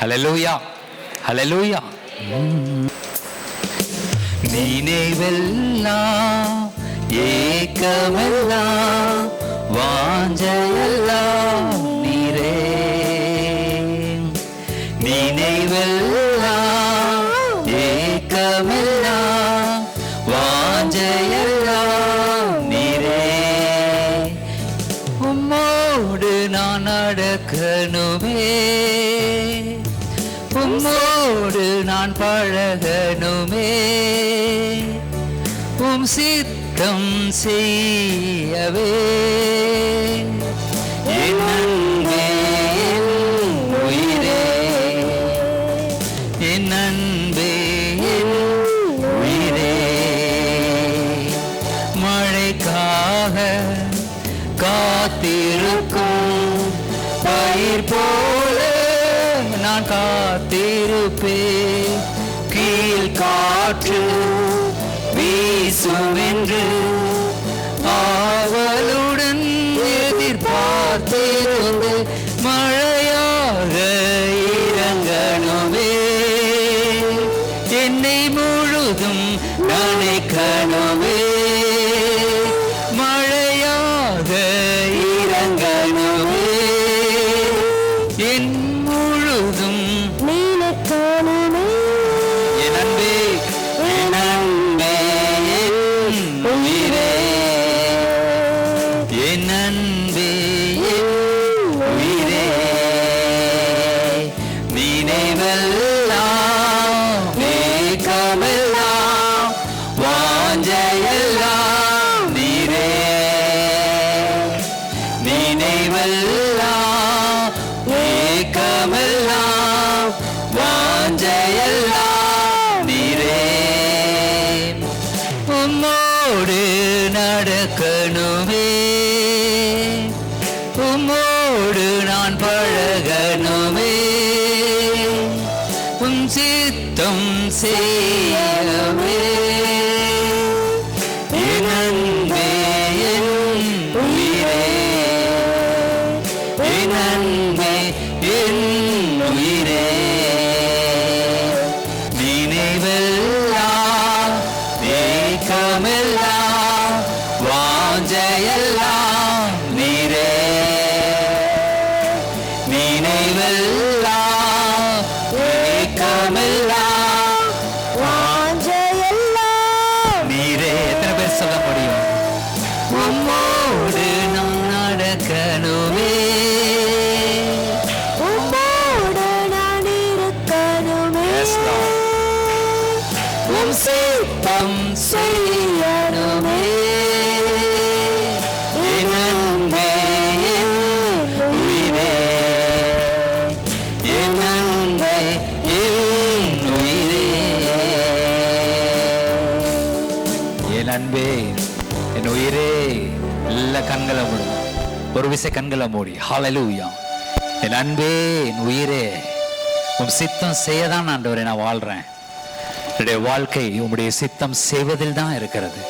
ஹல்லேலூயா, ஹல்லேலூயா. நினைவெல்லாம் ஏக்கமெல்லாம் வாஞ்சையெல்லாம் நீரே. நினைவெல்லாம் ஏக்கமெல்லாம் வாஞ்சையெல்லாம் நீரே. உம்மோடு நான் நடக்கணுமே, உம்மோடு நான் பழகணுமே, உம் சித்தம் செய்யவே. என் அன்பே என் உயிரே, என் அன்பே என் உயிரே. மழைக்காக காத்திருக்கும் பயிர் போல நான் காத்திருப்பேன். கீழ் காற்று வீசும் என்று ஆவலுடன் எதிர்பார்த்திருந்து மழையாக இறங்கணுமே, என்னை முழுதும் நனைக்கணுமே. மழையாக இறங்கணுமே, என் முழுதும் நீலக்காணுமே. என் அன்பே என் அன்பே என் உயிரே, என் அன்பே என் உயிரே. நினைவெல்லாம் ஏக்கமெல்லாம் வாஞ்சையெல்லாம் நீரே. நினைவெல்லாம் ஏக்கமெல்லாம் வாஞ்சையெல்லாம் நீரே. உம்மோடு நடக்கணுமே, உம்மோடு நான் பழகணுமே, உம் சித்தம் செய்யவே. என் அன்பே என் உயிரே, என் அன்பே என் உயிரே. நினைவெல்லாம் ஏக்கமெல்லாம் வாஞ்சையெல்லாம் நீரே. நினைவெல்லாம் ஏக்கமெல்லாம் வாஞ்சையெல்லாம் நீரே. எத்தனை பேர் சொல்ல முடியும்? உம்மோடு நான் நடக்கணுமே, உம்மோடு நான் இருக்கணுமே, உம் சித்தம் செய்யணுமே. என் அன்பே என் உயிரே, என் அன்பே என் உயிரே. என் அன்பே என் உயிரே. எல்லா கண்களை மூடு, ஒரு விசை கண்களை மூடி. ஹல்லேலூயா. என் அன்பே என் உயிரே, உம் சித்தம் செய்யதான் ஆண்டவரே நான் வாழ்றேன். என்னுடைய வாழ்க்கை உம்முடைய சித்தம் செய்வதில் தான் இருக்கிறது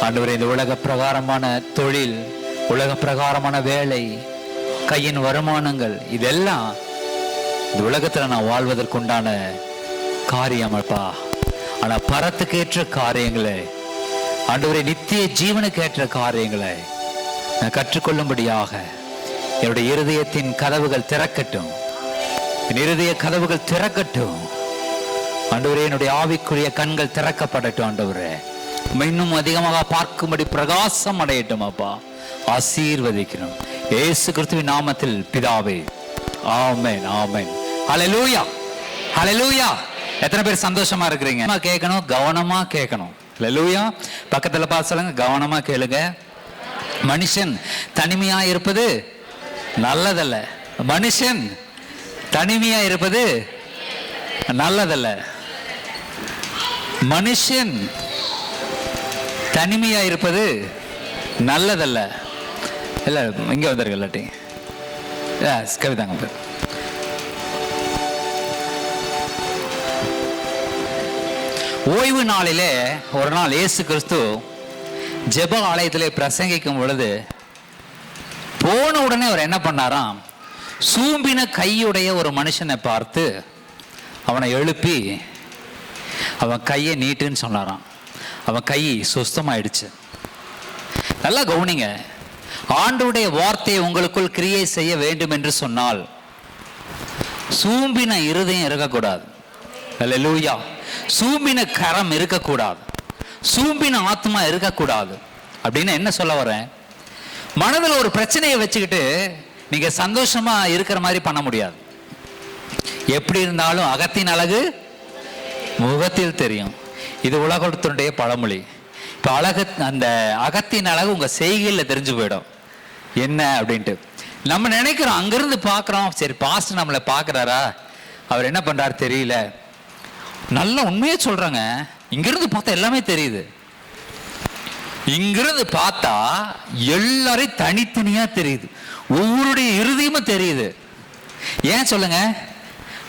ஆண்டவரே. இந்த உலக பிரகாரமான தொழில், உலக பிரகாரமான வேலை, கையின் வருமானங்கள், இதெல்லாம் இந்த உலகத்துல நான் வாழ்வதற்குண்டான காரியம் அப்பா. ஆனா பரத்துக்கு ஏற்ற காரியங்களை ஆண்டவரே, நித்திய ஜீவனுக்கு ஏற்ற காரியங்களை நான் கற்றுக்கொள்ளும்படியாக என்னுடைய இருதயத்தின் கதவுகள் திறக்கட்டும், என் இருதய கதவுகள் திறக்கட்டும் ஆண்டவரே. என்னுடைய ஆவிக்குரிய கண்கள் திறக்கப்படட்டும் ஆண்டவரே. இன்னும் அதிகமாக பார்க்கும்படி பிரகாசம் அடையட்டும் அப்பா. ஆசீர்வதிக்கிறோம் இயேசு கிறிஸ்துவின் நாமத்தில் பிதாவே, ஆமென், ஆமென். ஹல்லேலூயா, ஹல்லேலூயா. எத்தனை பேர் சந்தோஷமா இருக்கிறீங்க? கேட்கணும், கவனமா கேட்கணும். ஹல்லேலூயா. பக்கத்துல பார்த்து சொல்லுங்க, கவனமா கேளுங்க. மனுஷன் தனிமையா இருப்பது நல்லதல்ல. மனுஷன் தனிமையா இருப்பது நல்லதல்ல. மனுஷன் தனிமையா இருப்பது நல்லதல்ல. இல்ல இங்க வந்திருக்கு இல்லாட்டி கவிதாங்க பேர். ஓய்வு நாளிலே ஒரு நாள் இயேசு கிறிஸ்து ஜெப ஆலயத்திலே பிரசங்கிக்கும் பொழுது போன உடனே அவர் என்ன பண்ணாராம், சூம்பின கையுடைய ஒரு மனுஷனை பார்த்து அவனை எழுப்பி அவன் கையை நீட்டுன்னு சொன்னாராம். அவன் கை சுஸ்தமாயிடுச்சு. நல்லா கவனிங்க, ஆண்டவருடைய வார்த்தையை உங்களுக்குள் கிரியை செய்ய வேண்டும் என்று சொன்னால் சூம்பின இருதயம் இருக்கக்கூடாது. அல்லேலூயா. சூம்பின கரம் இருக்கக்கூடாது, சூம்பின ஆத்மா இருக்கக்கூடாது. அப்படின்னு என்ன சொல்ல வரேன்? மனதில் ஒரு பிரச்சனையை வச்சுக்கிட்டு நீங்க சந்தோஷமா இருக்கிற மாதிரி பண்ண முடியாது. எப்படி இருந்தாலும் அகத்தின் அழகு முகத்தில் தெரியும். இது உலகத்தினுடைய பழமொழி. இப்போ அந்த அகத்தின் அழகு உங்க செய்கையில் தெரிஞ்சு போயிடும் என்ன அப்படின்ட்டு. நம்ம நினைக்கிறோம், அங்கிருந்து பார்க்குறோம், சரி பாஸ்டர் நம்மளை பார்க்குறாரா, அவர் என்ன பண்றாரு தெரியல. நல்ல உண்மையே சொல்றாங்க, இங்கிருந்து பார்த்தா எல்லாமே தெரியுது. இங்கிருந்து பார்த்தா எல்லாரையும் தனித்தனியா தெரியுது, ஒவ்வொருடைய இருதயமும் தெரியுது. ஏன் சொல்லுங்க?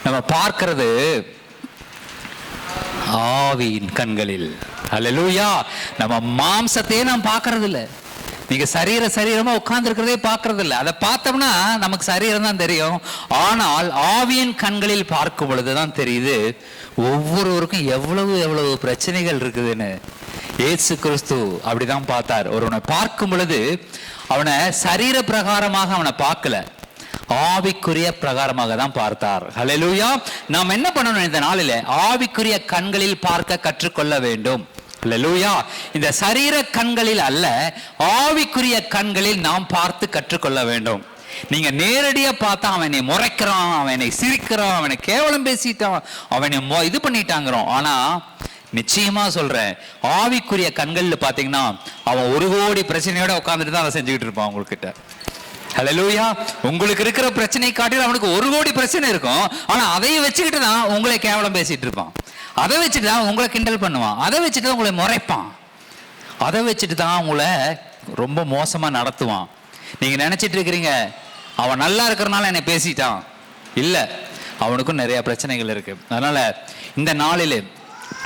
நம்ம பார்க்கிறது ஆவியின் கண்களில். அல்லேலூயா. நம்ம மாம்சத்தையே நாம் பார்க்கறது இல்லை. நீங்க சரீரமா உட்கார்ந்து இருக்கிறதே பார்க்கறது இல்லை. அதை பார்த்தோம்னா நமக்கு சரீரம் தான் தெரியும். ஆனால் ஆவியின் கண்களில் பார்க்கும் பொழுதுதான் தெரியுது ஒவ்வொருவருக்கும் எவ்வளவு பிரச்சனைகள் இருக்குதுன்னு. இயேசு கிறிஸ்து அப்படிதான் பார்த்தார். ஒருவனை பார்க்கும் பொழுது அவனை சரீர பிரகாரமாக அவனை பார்க்கல, ஆவிக்குரிய பிரகாரமாக தான் பார்த்தார். ஹல்லேலூயா. நாம் என்ன பண்ணணும் இந்த நாளிலே? ஆவிக்குரிய கண்களில் பார்க்க கற்றுக்கொள்ள வேண்டும். ஹல்லேலூயா. இந்த சரீர கண்களில் அல்ல, ஆவிக்குரிய கண்களில் நாம் பார்த்து கற்றுக்கொள்ள வேண்டும். நீங்க நேரடியா பார்த்தா அவனை முறைக்கிறான், அவனை சிரிக்கிறான், அவனை கேவலம் பேசிட்டான், அவனை இது பண்ணிட்டாங்கிறோம். ஆனா நிச்சயமா சொல்றேன், ஆவிக்குரிய கண்கள்ல பாத்தீங்கன்னா அவன் 1 கோடி பிரச்சனையோட உட்கார்ந்துட்டு தான் அதை செஞ்சுக்கிட்டு இருப்பான் உங்ககிட்ட. ஹல்லேலூயா. உங்களுக்கு இருக்கிற பிரச்சனை காட்டிலும் அவனுக்கு 1 கோடி பிரச்சனை இருக்கும். ஆனா அதையை வச்சுக்கிட்டு தான் உங்களை கேவலம் பேசிட்டு இருப்பான், அதை வச்சுட்டு தான் உங்களை கிண்டல் பண்ணுவான், அதை வச்சுட்டு தான் உங்களை முறைப்பான், அதை வச்சுட்டு தான் உங்களை ரொம்ப மோசமா நடத்துவான். நீங்க நினைச்சிட்டு இருக்கிறீங்க அவன் நல்லா இருக்கிறனால என்னை பேசிட்டான். இல்ல, அவனுக்கும் நிறைய பிரச்சனைகள் இருக்கு. அதனால இந்த நாளில்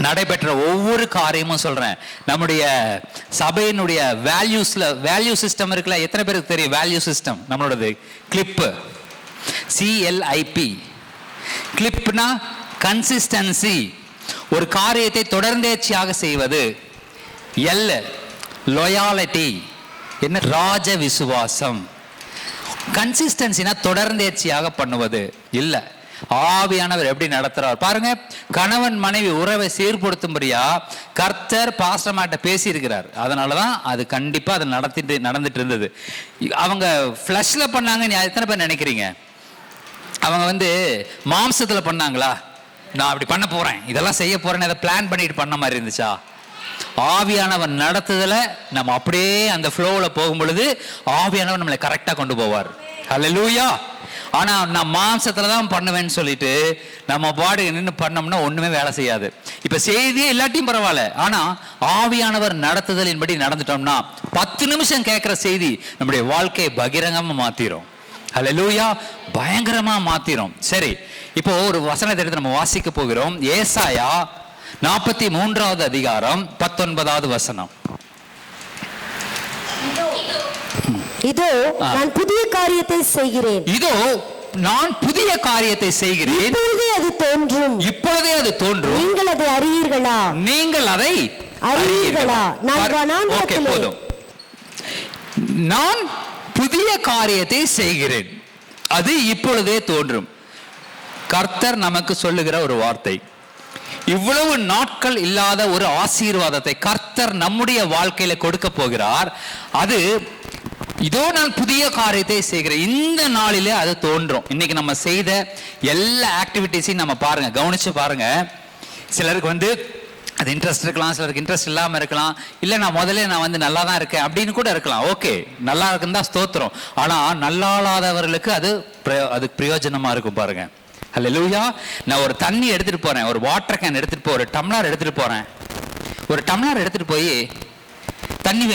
நடைபெற்ற ஒவ்வொரு காரியமும் சொல்றேன், நம்முடைய சபையினுடைய வேல்யூ சிஸ்டம் இருக்குல்ல, எத்தனை பேருக்கு தெரியும் வேல்யூ சிஸ்டம்? நம்மளோடது கிளிப்பு, CLIP. கிளிப்னா கன்சிஸ்டன்சி, ஒரு காரியத்தை தொடர்ந்தேர்ச்சியாக செய்வது. L லோயாலிட்டி, என்ன? ராஜ விசுவாசம். கன்சிஸ்டன்சினா தொடர்ந்தேர்ச்சியாக பண்ணுவது இல்ல. ஆவியானவர் எப்படி நடத்துறார் பாருங்க. கணவன் மனைவி உறவை சீர்படுத்தும்படியா கர்த்தர் பாஸ்டர்மாட்ட பேசி இருக்கிறார். அதனாலதான் அது கண்டிப்பா அது நடந்துட்டு இருந்தது. அவங்க ஃபிளஷ்ல பண்ணாங்க. எத்தனை பேர் நினைக்கிறீங்க அவங்க மாம்சத்துல பண்ணாங்களா? நான் அப்படி பண்ண போறேன், இதெல்லாம் செய்ய போறேன்னு அதை பிளான் பண்ணிட்டு பண்ண மாதிரி இருந்துச்சா? ஆவியானவர் நடத்துதல நம்ம அப்படியே அந்த ஃப்ளோல போகும் பொழுது ஆவியானவர் நம்மளை கரெக்டா கொண்டு போவார். ஹல்லேலூயா. ஆனா நான் மாம்சத்துல தான் பண்ணுவேன்னு சொல்லிட்டு நம்ம பாடு நின்று பண்ணோம்னா ஒண்ணுமே வேலை செய்யாது. இப்ப செய்தியே எல்லாத்தையும் பரவாயில்ல, ஆனா ஆவியானவர் நடத்துதலின்படி நடந்துட்டோம்னா 10 நிமிஷம் கேட்கிற செய்தி நம்முடைய வாழ்க்கையை பகிரங்கமா மாத்திரும். ஹல்லேலூயா. பயங்கரமா மாத்திரும். சரி, இப்போ ஒரு வசனத்தை எடுத்து நம்ம வாசிக்க போகிறோம். ஏசாயா 43வது அதிகாரம் 19வது வசனம். இதோ நான் புதிய காரியத்தை செய்கிறேன், இதோ நான் புதிய காரியத்தை செய்கிறேன், இப்பொழுதே அது தோன்றும், இப்பொழுதே அது தோன்றும், நீங்கள் அதை அறியீர்களா? நீங்கள் அதை அறியீர்களா? போதும். நான் புதிய காரியத்தை செய்கிறேன், அது இப்பொழுதே தோன்றும். கர்த்தர் நமக்கு சொல்லுகிற ஒரு வார்த்தை. இவ்வளவு நாட்கள் இல்லாத ஒரு ஆசீர்வாதத்தை கர்த்தர் நம்முடைய வாழ்க்கையில கொடுக்க போகிறார். அது இதோ நான் புதிய காரியத்தை செய்கிறேன், இந்த நாளிலே அது தோன்றும். இன்னைக்கு நம்ம செய்த எல்லா ஆக்டிவிட்டிஸையும் நம்ம பாருங்க, கவனிச்சு பாருங்க. சிலருக்கு அது இன்ட்ரெஸ்ட் இருக்கலாம், சிலருக்கு இன்ட்ரெஸ்ட் இல்லாம இருக்கலாம். இல்ல நான் முதல்ல நல்லா தான் இருக்கேன் அப்படின்னு கூட இருக்கலாம். ஓகே, நல்லா இருக்குன்னு தான் ஸ்தோத்திரம். ஆனா நல்லா இல்லாதவர்களுக்கு அது பிரயோஜனமா இருக்கும் பாருங்க. ஹல்லேலூயா. நான் ஒரு தண்ணி எடுத்துட்டு போறேன், ஒரு வாட்டர் கேன் எடுத்துட்டு போறேன், ஒரு டம்ளர் எடுத்துட்டு போறேன். ஒரு டம்ளர் எடுத்துட்டு போய் தண்ணி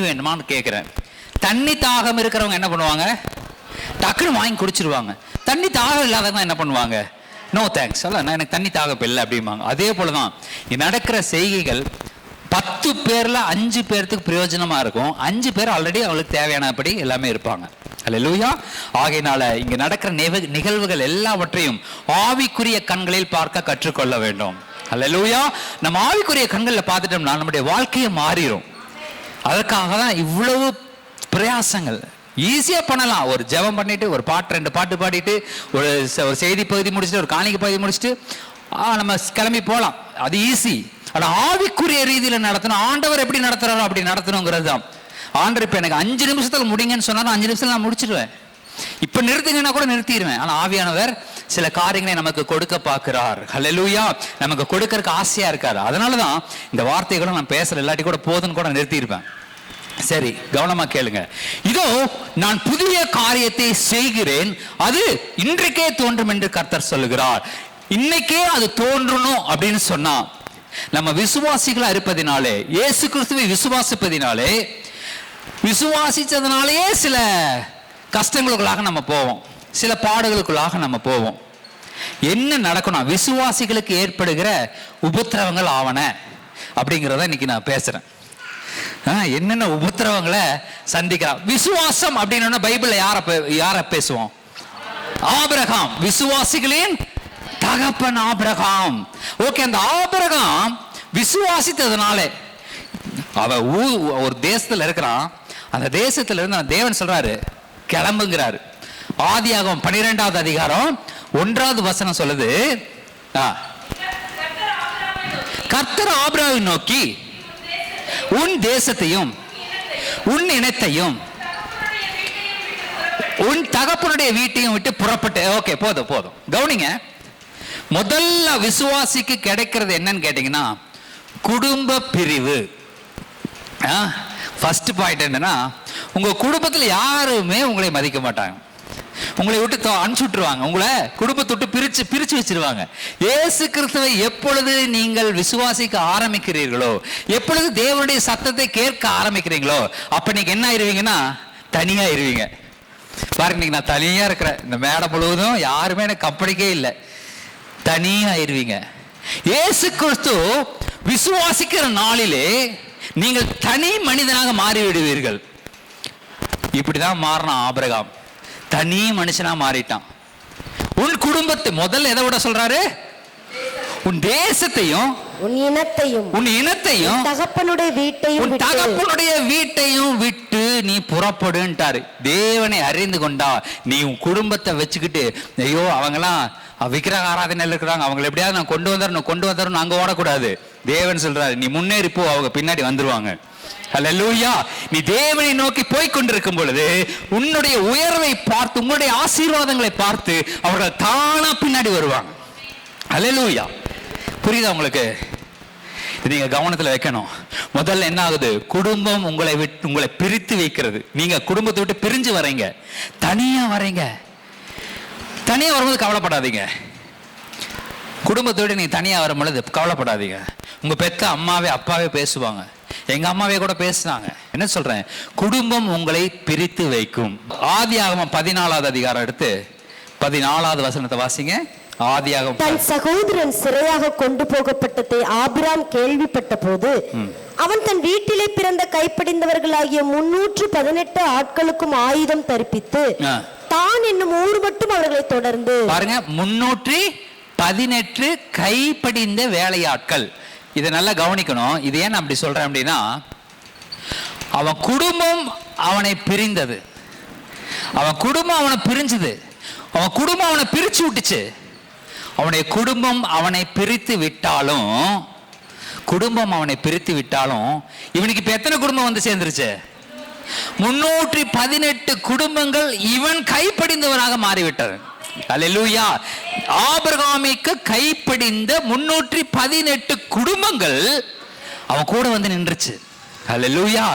வேணுமான்னு கேட்கிறேன். தண்ணி தாகம் இருக்கிறவங்க என்ன பண்ணுவாங்க? டக்குன்னு வாங்கி குடிச்சிருவாங்க. தண்ணி தாகம் இல்லாதவங்க என்ன பண்ணுவாங்க? நோ தேங்க்ஸ், அல்ல நான் எனக்கு தண்ணி தாகம் இல்லை அப்படிம்பாங்க. அதே போலதான் நடக்கிற செய்கைகள் 10 பேர்ல 5 பேர்த்துக்கு பிரயோஜனமா இருக்கும். 5 பேர் ஆல்ரெடி அவங்களுக்கு தேவையானபடி எல்லாமே இருப்பாங்க. அல்லேலூயா. ஆகையினால இங்க நடக்கிற நிகழ்வுகள் எல்லாவற்றையும் ஆவிக்குரிய கண்களில் பார்க்க கற்றுக்கொள்ள வேண்டும். அல்லேலூயா. நம்ம ஆவிக்குரிய கண்களில் பார்த்துட்டோம்னா நம்முடைய வாழ்க்கையை மாறிடும். அதற்காக தான் இவ்வளவு பிரயாசங்கள். ஈஸியா பண்ணலாம். ஒரு ஜெபம் பண்ணிட்டு, ஒரு பாட்டு 2 பாட்டு பாடிட்டு, ஒரு செய்தி பகுதி முடிச்சுட்டு, ஒரு காணிக்கை பகுதி முடிச்சுட்டு நம்ம கிளம்பி போகலாம். அது ஈஸி. ஆனா ஆவிக்குரிய ரீதியில நடத்தணும். ஆண்டவர் எப்படி நடத்துறாரோ அப்படி நடத்தணுங்கிறது தான். ஆண்டவர் இப்ப எனக்கு 5 நிமிஷத்துல முடிங்கன்னு சொன்னாலும் 5 நிமிஷத்துல நான் முடிச்சிடுவேன். இப்ப நிறுத்துங்கன்னா கூட நிறுத்திடுவேன். ஆனா ஆவியானவர் சில காரியங்களை நமக்கு கொடுக்க பார்க்கிறார். ஹல்லேலூயா. நமக்கு கொடுக்கறதுக்கு ஆசையா இருக்காரு. அதனாலதான் இந்த வார்த்தைகளும் நான் பேசல, இல்லாட்டி கூட போதுன்னு கூட நிறுத்தியிருப்பேன். சரி, கவனமா கேளுங்க. இதோ நான் புதிய காரியத்தை செய்கிறேன், அது இன்றைக்கே தோன்றும் என்று கர்த்தர் சொல்லுகிறார். இன்னைக்கே அது தோன்றணும் அப்படின்னு சொன்னா, நம்ம விசுவாசிகளா இருப்பதினாலே, இயேசு கிறிஸ்துவை விசுவாசிப்பதினாலே, விசுவாசிச்சதுனாலேயே சில கஷ்டங்களுக்குள்ளாக நம்ம போவோம், சில பாடுகளுக்குள்ளாக நம்ம போவோம். என்ன நடக்கணும்? விசுவாசிகளுக்கு ஏற்படுகிற உபத்திரவங்கள் ஆவன அப்படிங்கிறத இன்னைக்கு நான் பேசுறேன். என்னென்ன உபத்திரவங்களை சந்திக்கலாம். விசுவாசம் அப்படின்னா பைபிள்ல யார பேசுவோம்? ஆபிரகாம், விசுவாசிகளின் தகப்பன் ஆபிரகாம். ஓகே, அந்த ஆபிரகாம் விசுவாசித்ததுனால அவ ஒரு தேசத்துல இருக்கிறான். அந்த தேசத்துல இருந்து தேவன் சொல்றாரு கிளம்புங்கிறாரு. ஆதியாகமம் 12வது அதிகாரம் 1வது வசனம் சொல்லுது, கர்த்தர் ஆபிரகாமை நோக்கி உன் தேசத்தையும் உன் இனத்தையும் உன் தகப்பனுடைய வீட்டையும் விட்டு புறப்பட்டு. ஓகே, போதும் போதும், கவனிங்க. முதல்ல விசுவாசிக்கு கிடைக்கிறது என்னன்னு கேட்டீங்கன்னா குடும்ப பிரிவு. ஃபர்ஸ்ட் பாயிண்ட் என்னன்னா, உங்க குடும்பத்தில் யாருமே உங்களை மதிக்க மாட்டாங்க, உங்களை விட்டு அனுப்பிச்சு விட்டுருவாங்க, உங்களை குடும்பத்தை விட்டு பிரிச்சு வச்சிருவாங்க. இயேசு கிறிஸ்துவை எப்பொழுது நீங்கள் விசுவாசிக்க ஆரம்பிக்கிறீர்களோ, எப்பொழுது தேவனுடைய சத்தத்தை கேட்க ஆரம்பிக்கிறீங்களோ, அப்ப நீங்க என்ன ஆயிருவீங்கன்னா தனியா இருவீங்க. பாருங்க, நீங்க நான் தனியா இருக்கிறேன், இந்த மேடை முழுவதும் யாருமே எனக்கு கம்பெனிக்கே இல்லை, தனியா ஆயிருவீங்க. இயேசு கிறிஸ்து விசுவாசிக்கிற நாளிலே நீங்கள் தனி மனிதனாக மாறிவிடுவீர்கள். இப்படிதான் மாறினான் ஆபிரகாம், தனி மனுஷனா மாறிட்டான். உன் குடும்பத்தை முதல்ல எதை விட சொல்றாரு? உன் தேசத்தையும் உன் இனத்தையும் தகப்பனுடைய வீட்டையும் விட்டு நீ புறப்படுன்ட்டாரு. தேவனை அறிந்து கொண்டா நீ உன் குடும்பத்தை வச்சுக்கிட்டு, ஐயோ அவங்கெல்லாம் விக்கிரக ஆராதனையில் இருக்கிறாங்க, அவங்களை எப்படியாவது நான் கொண்டு வந்துடணும் அங்க ஓடக்கூடாது. தேவன் சொல்றாரு நீ முன்னேறி போ, அவங்க பின்னாடி வந்துருவாங்க. அல்லேலூயா. நீ தேவனை நோக்கி போய் கொண்டிருக்கும் பொழுது உன்னுடைய உயர்வை பார்த்து, உன்னுடைய ஆசீர்வாதங்களை பார்த்து அவர்கள் தானா பின்னாடி வருவாங்க. அல்லேலூயா. புரியுதா உங்களுக்கு? நீங்க கவனத்துல வைக்கணும். முதல்ல என்ன ஆகுது? குடும்பம் உங்களை பிரித்து வைக்கிறது. நீங்க குடும்பத்தை விட்டு பிரிஞ்சு வரீங்க, தனியா வரீங்க. தனியா வரும்போது கவலைப்படாதீங்க. குடும்பத்தோடு நீங்க தனியா வரும் பொழுது கவலைப்படாதீங்க. உங்க பெத்த அம்மாவே அப்பாவே பேசுவாங்க, எங்க அம்மாவே கூட பேசுனாங்க. என்ன சொல்றேன்? குடும்பம் உங்களை பிரித்து வைக்கும். ஆதியாகமம் 14வது அதிகாரம் எடுத்து 14வது வசனத்தை வாசிங்க. ஆதியாகமம். தன் சகோதரன் சிறையாக கொண்டு போகப்பட்டதை ஆபிராம் கேள்விப்பட்ட போது அவன் தன் வீட்டிலே பிறந்த கைப்படிந்தவர்களாகிய 318 ஆட்களுக்கும் ஆயுதம் தரிப்பித்து தான் என்னும் ஊர் மட்டும் அவர்களை தொடர்ந்து. பாருங்க, 318 கைப்படிந்த வேலையாட்கள். இதை நல்லா கவனிக்கணும். இது ஏன் அப்படி சொல்றேன் அப்படின்னா, அவன் குடும்பம் அவனை பிரிந்தது, அவன் குடும்பம் அவனை பிரிஞ்சது, அவன் குடும்பம் அவனை பிரிச்சு விட்டுச்சு. அவனுடைய குடும்பம் அவனை பிரித்து விட்டாலும், இவனுக்கு இப்ப எத்தனை குடும்பம் வந்து சேர்ந்துருச்சு? 318 குடும்பங்கள் இவன் கைப்படிந்தவனாக மாறிவிட்டது. அல்லேலூயா. ஆபிரகாமுக்கு கைப்படிந்த 318 குடும்பங்கள் அவன் கூட வந்து நின்றுச்சு. அல்லேலூயா.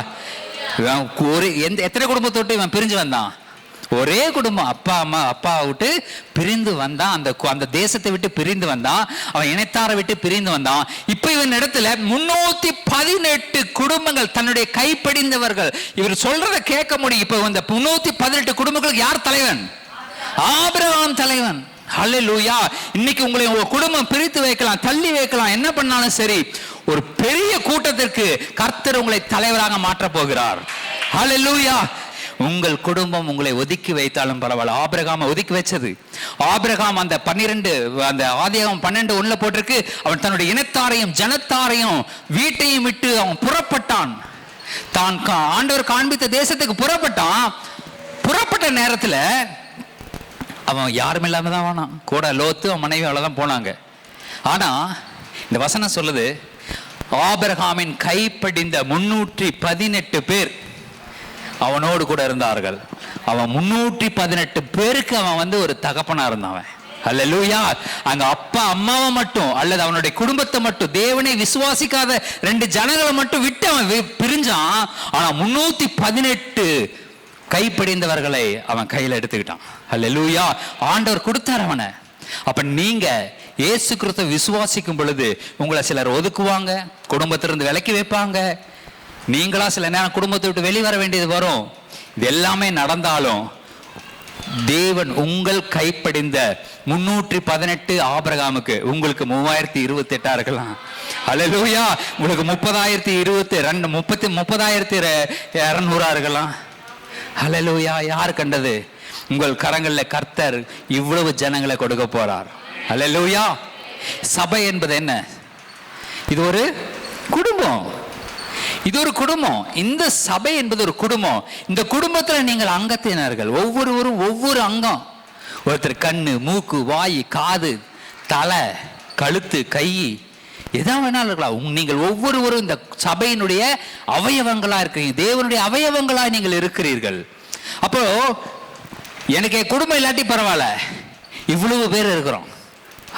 எத்தனை குடும்பத்தோட்டு இவன் பிரிஞ்சு வந்தான்? ஒரே குடும்பம். அப்பா விட்டு பிரிந்து வந்தான், அந்த தேசத்தை விட்டு பிரிந்து வந்தான், அவன் இனத்தாரை விட்டு பிரிந்து வந்தான். இப்ப இவன் இடத்துல 318 குடும்பங்கள் தன்னுடைய கைப்படிந்தவர்கள். இவர் சொல்றதை கேட்க முடியும். இப்ப இந்த 318 குடும்பங்களுக்கு யார் தலைவன்? ஆபிரகாம் தலைவன். ஹல்லேலூயா. இன்னைக்கு உங்களை உங்க குடும்பம் பிரித்து வைக்கலாம், தள்ளி வைக்கலாம், என்ன பண்ணாலும் சரி, ஒரு பெரிய கூட்டத்திற்கு கர்த்தர் உங்களை தலைவராக மாற்ற போகிறார். ஹல்லேலூயா. உங்கள் குடும்பம் உங்களை ஒதுக்கி வைத்தாலும் பரவாயில்ல. ஆபிரகாமை ஒதுக்கி வச்சது. ஆபிரகாம் அந்த 12 அந்த ஆதியாகமம் 12:1 போட்டிருக்கு, அவன் தன்னுடைய இனத்தாரையும் ஜனத்தாரையும் வீட்டையும் விட்டு அவன் புறப்பட்டான். தான் ஆண்டவர் காண்பித்த தேசத்துக்கு புறப்பட்டான். புறப்பட்ட நேரத்துல அவன் யாரும் இல்லாம தான் வானான். கூட லோத்து அவன் மனைவி அவ்வளவுதான் போனாங்க. ஆனா இந்த வசனம் சொல்லுது, ஆபிரகாமின் கைப்படிந்த 318 பேர் அவனோடு கூட இருந்தார்கள். அவன் 318 பேருக்கு அவன் ஒரு தகப்பனா இருந்தவன். அல்லேலூயா. அங்க அப்பா அம்மாவை மட்டும் அல்லது அவனுடைய குடும்பத்தை மட்டும், தேவனை விசுவாசிக்காத 2 ஜனங்களை மட்டும் விட்டு அவன் பிரிஞ்சான். ஆனா 318 கைப்படிந்தவர்களை அவன் கையில எடுத்துக்கிட்டான். அல்லேலூயா. ஆண்டவர் கொடுத்தார் அவனை. அப்ப நீங்க இயேசு கிறிஸ்துவை விசுவாசிக்கும் பொழுது உங்களை சிலர் ஒதுக்குவாங்க, குடும்பத்திலிருந்து விலக்கி வைப்பாங்க. நீங்களா சில நேரம் குடும்பத்தை விட்டு வெளிவர வேண்டியது வரும். இது எல்லாமே நடந்தாலும் தேவன் உங்கள் கைப்படிந்த 318 ஆபிரகாமுக்கு உங்களுக்கு 3028 இருக்கலாம். அல்லேலூயா. உங்களுக்கு 30,200 இருக்கலாம். அல்லேலூயா. யார் கண்டது? உங்கள் கரங்களில் கர்த்தர் இவ்வளவு ஜனங்களை கொடுக்க போறார். அல்லேலூயா. சபை என்பது என்ன? இது ஒரு குடும்பம். இது ஒரு குடும்பம். இந்த சபை என்பது ஒரு குடும்பம். இந்த குடும்பத்தில் நீங்கள் அங்கத்தினர்கள். ஒவ்வொருவரும் ஒவ்வொரு அங்கம். ஒருத்தர் கண்ணு, மூக்கு, வாய், காது, தலை, கழுத்து, கை, எதா வேணாலும் இருக்கலாம். நீங்கள் ஒவ்வொருவரும் இந்த சபையினுடைய அவயவங்களா இருக்கிறீங்க. தேவனுடைய அவயவங்களா நீங்கள் இருக்கிறீர்கள். அப்போ எனக்கு குடும்பம் இல்லாட்டி பரவாயில்ல, இவ்வளவு பேர் இருக்கிறோம்.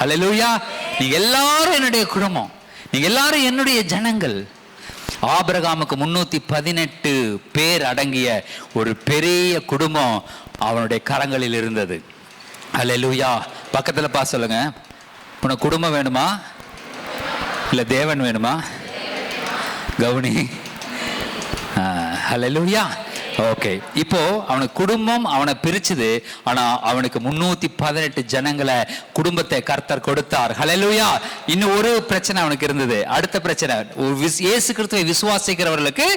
அல்லேலூயா. நீங்க எல்லாரும் என்னுடைய குடும்பம், நீங்க எல்லாரும் என்னுடைய ஜனங்கள். ஆபிரகாமுக்கு 318 பேர் அடங்கிய ஒரு பெரிய குடும்பம் அவனுடைய கரங்களில் இருந்தது. அல்லேலூயா. பக்கத்துல பார்த்து சொல்லுங்க, உனக்கு குடும்பம் வேணுமா இல்ல தேவன் வேணுமா? கவுனி. அல்லேலூயா. ஓகே. இப்போ அவனுக்கு குடும்பம் அவனை பிரிச்சுது. ஆனா அவனுக்கு 318 ஜனங்களை, குடும்பத்தை கர்த்தர் கொடுத்தார். ஹல்லேலூயா. இன்னும் ஒரு பிரச்சனை அவனுக்கு இருந்தது. அடுத்த பிரச்சனை, இயேசு கிறிஸ்துவை விசுவாசிக்கிறவர்களுக்கு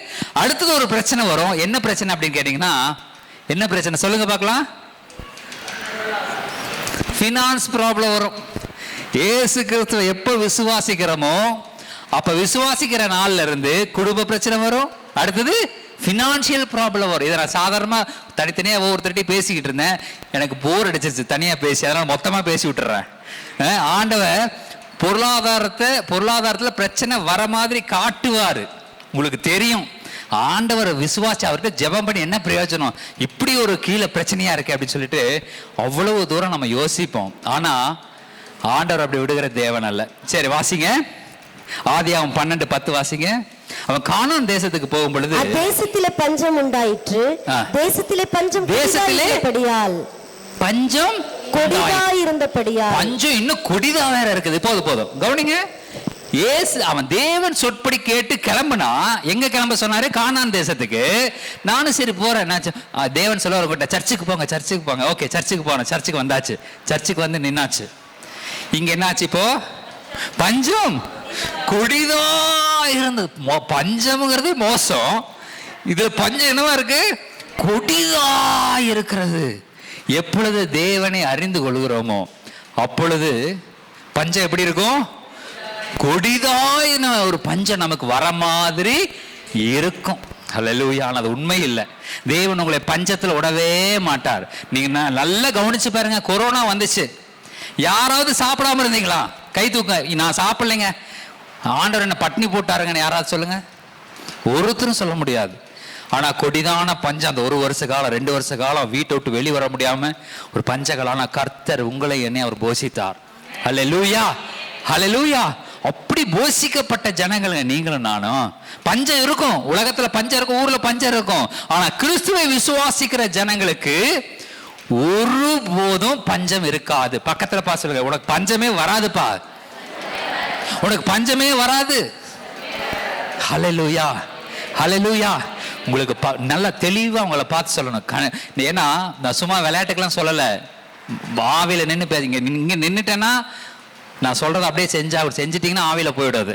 அடுத்தது ஒரு பிரச்சனை வரும். என்ன பிரச்சனை அப்படின்னு கேட்டீங்கன்னா, என்ன பிரச்சனை சொல்லுங்க பார்க்கலாம்? ஃபினான்ஸ் ப்ராப்ளம் வரும். இயேசு கிறிஸ்துவை எப்போ விசுவாசிக்கிறோமோ அப்ப விசுவாசிக்கிற நாள்ல இருந்து குடும்ப பிரச்சனை வரும். அடுத்தது ஃபினான்ஷியல் ப்ராப்ளம் வரும். இதை நான் சாதாரணமாக தனித்தனியாக ஒவ்வொருத்தர்கிட்டையும் பேசிக்கிட்டு இருந்தேன். எனக்கு போர் அடிச்சிருச்சு தனியாக பேசி, அதனால் மொத்தமாக பேசி விட்டுறேன். ஆண்டவர் பொருளாதாரத்தில் பிரச்சனை வர மாதிரி காட்டுவார். உங்களுக்கு தெரியும், ஆண்டவர் விசுவாசி அவர்கிட்ட ஜெபம் பண்ணி என்ன பிரயோஜனம், இப்படி ஒரு கீழே பிரச்சனையாக இருக்கு அப்படின்னு சொல்லிட்டு அவ்வளவு தூரம் நம்ம யோசிப்போம். ஆனால் ஆண்டவர் அப்படி விடுகிற தேவன் அல்ல. சரி வாசிங்க, ஆதியாகமம் 12:10 வாசிங்க. அவன் கானான் தேசத்துக்கு போகும் பொழுது தேசத்திலே பஞ்சம் உண்டாயிற்று. தேசத்திலே பஞ்சம் கொடிதாயிருந்தபடியால் பஞ்சம் கொடிதாயிருந்தபடியால் பஞ்சம் இன்னும் கொடிதா வேற இருக்குது. போதும் கவனிங்க. அவன் தேவன் சொற்படி கேட்டு கிளம்புனா, எங்க கிளம்ப சொன்னாரு? கானான் தேசத்துக்கு. நானும் சரி போறேன். தேவன் சொல்ல வரப்பட்ட சர்ச்சுக்கு போங்க. ஓகே, சர்ச்சுக்கு போனேன். சர்ச்சுக்கு வந்தாச்சு. சர்ச்சுக்கு வந்து நின்னாச்சு. இங்க என்னாச்சு? இப்போ பஞ்சம் கொடிதா இருந்தது. பஞ்சம்ங்கிறது மோசம். இதுல பஞ்சம் என்னவா இருக்கு? கொடிதா இருக்கிறது. எப்பொழுது தேவனை அறிந்து கொள்கிறோமோ அப்பொழுது பஞ்சம் எப்படி இருக்கும்? கொடிதாயின ஒரு பஞ்சம் நமக்கு வர மாதிரி இருக்கும். அல்லேலூயா. அது உண்மை இல்லை. தேவன் உங்களை பஞ்சத்தில் விடவே மாட்டார். நீங்க நல்லா கவனிச்சு பாருங்க. கொரோனா வந்துச்சு, யாராவது சாப்பிடாம இருந்தீங்களா? கை தூக்க. நான் சாப்பிடலைங்க, ஆண்டவர் என்ன பட்னி போட்டாருங்கன்னு யாராவது சொல்லுங்க. ஒருத்தரும் சொல்ல முடியாது. ஆனா கொடிதான பஞ்சம், அந்த 1 வருஷ காலம் 2 வருஷ காலம் வீட்டை விட்டு வெளியே வர முடியாம ஒரு பஞ்சகாலம். கர்த்தர் உங்களை என்னை அவர் போஷித்தார். அல்லேலூயா. அல்லேலூயா. அப்படி போஷிக்கப்பட்ட ஜனங்களுங்க நீங்களும் நானும். பஞ்சம் இருக்கும், உலகத்துல பஞ்சம் இருக்கும், ஊர்ல பஞ்சம் இருக்கும். ஆனா கிறிஸ்துவை விசுவாசிக்கிற ஜனங்களுக்கு ஒருபோதும் பஞ்சம் இருக்காது. பக்கத்துல பா சொல்லுங்க, உனக்கு பஞ்சமே வராதுப்பா, உனக்கு பஞ்சமே வராது. ஹல்லேலூயா. ஹல்லேலூயா. உங்களுக்கு நல்ல தெளிவா உங்களை பார்த்து சொல்லணும். ஏன்னா நான் சும்மா விளையாட்டுக்கெல்லாம் சொல்லலை. ஆவியில நின்று பேசுங்க. இங்க நின்றுட்டேன்னா நான் சொல்றதை அப்படியே செஞ்சிட்டீங்கன்னா ஆவியில போயிடாது.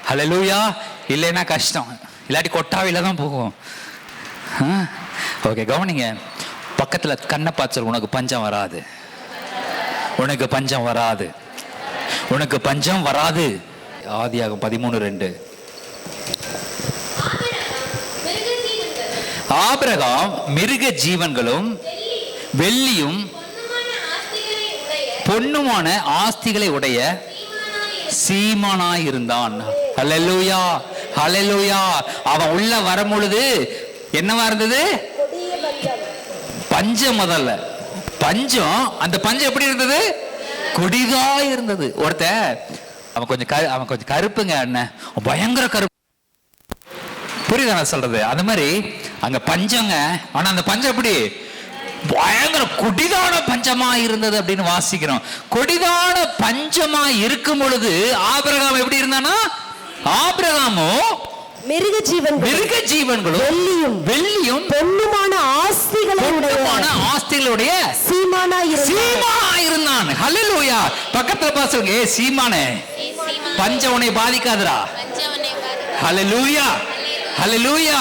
ஹல்லேலூயா. இல்லைன்னா கஷ்டம், இல்லாட்டி கொட்டாவில தான் போகும். ஓகே, கவனிங்க. பக்கத்துல கண்ணை பார்த்து உனக்கு பஞ்சம் வராது, உனக்கு பஞ்சம் வராது, உனக்கு பஞ்சம் வராது. ஆதியாகமம் 13:2. ஆபிரகாம் மிருக ஜீவன்களும் வெள்ளியும் பொன்னுமான ஆஸ்திகளை உடைய சீமானாய் இருந்தான். ஹல்லேலூயா, ஹல்லேலூயா. அவன் உள்ள வரும் பொழுது என்னவா இருந்தது? பஞ்சம். முதல்ல பஞ்சம். அந்த பஞ்சம் எப்படி இருந்தது? கொடிதா இருந்தது. அவன் கொஞ்சம் கருப்புங்க, அண்ணன் பயங்கர கருப்பு. புரியுதா நான் சொல்றது? அந்த மாதிரி அங்க பஞ்சங்க. ஆனா அந்த பஞ்சம் எப்படி? பயங்கர கொடிதான பஞ்சமா இருந்தது அப்படின்னு வாசிக்கிறோம். கொடிதான பஞ்சமா இருக்கும் பொழுது ஆபிரகாம் எப்படி இருந்தானா? ஆபிரகாமோ மிருக ஜீவன்களும் வெள்ளியும் பொன்னுமான ஆஸ்திகளுடைய சீமானாய் இருந்தான். ஹல்லேலூயா. பக்கத்துல பாசுங்க, ஏ சீமானே, பஞ்சம் உன்னை பாதிக்காதுடா. ஹல்லேலூயா, ஹல்லேலூயா.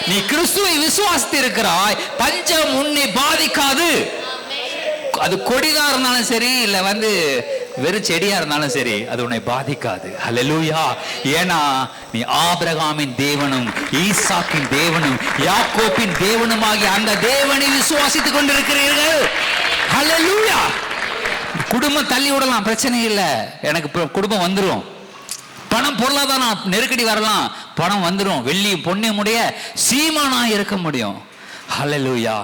நீ கிறிஸ்துவை விசுவாசித்து இருக்கிறாய், பஞ்சம் உன்னை பாதிக்காது. அது கொடிதா இருந்தாலும் சரி, இல்ல வெறும் செடியா இருந்தாலும் சரி, அது உன்னை பாதிக்காது. ஹல்லேலூயா. ஏன்னா நீ ஆபிரகாமின் தேவனும் ஈசாக்கின் தேவனும் யாக்கோபின் தேவனுமாகிய அந்த தேவனை விசுவாசித்துக் கொண்டிருக்கிறீர்கள். ஹல்லேலூயா. குடும்பம் தள்ளி விடலாம், பிரச்சனை இல்லை. எனக்கு குடும்பம் வந்துடும். பணம் பொருளாதார நெருக்கடி வரலாம், பணம் வந்துடும். வெள்ளியும் பொன்னையும் உடைய சீமானா இருக்க முடியும். ஹல்லேலூயா.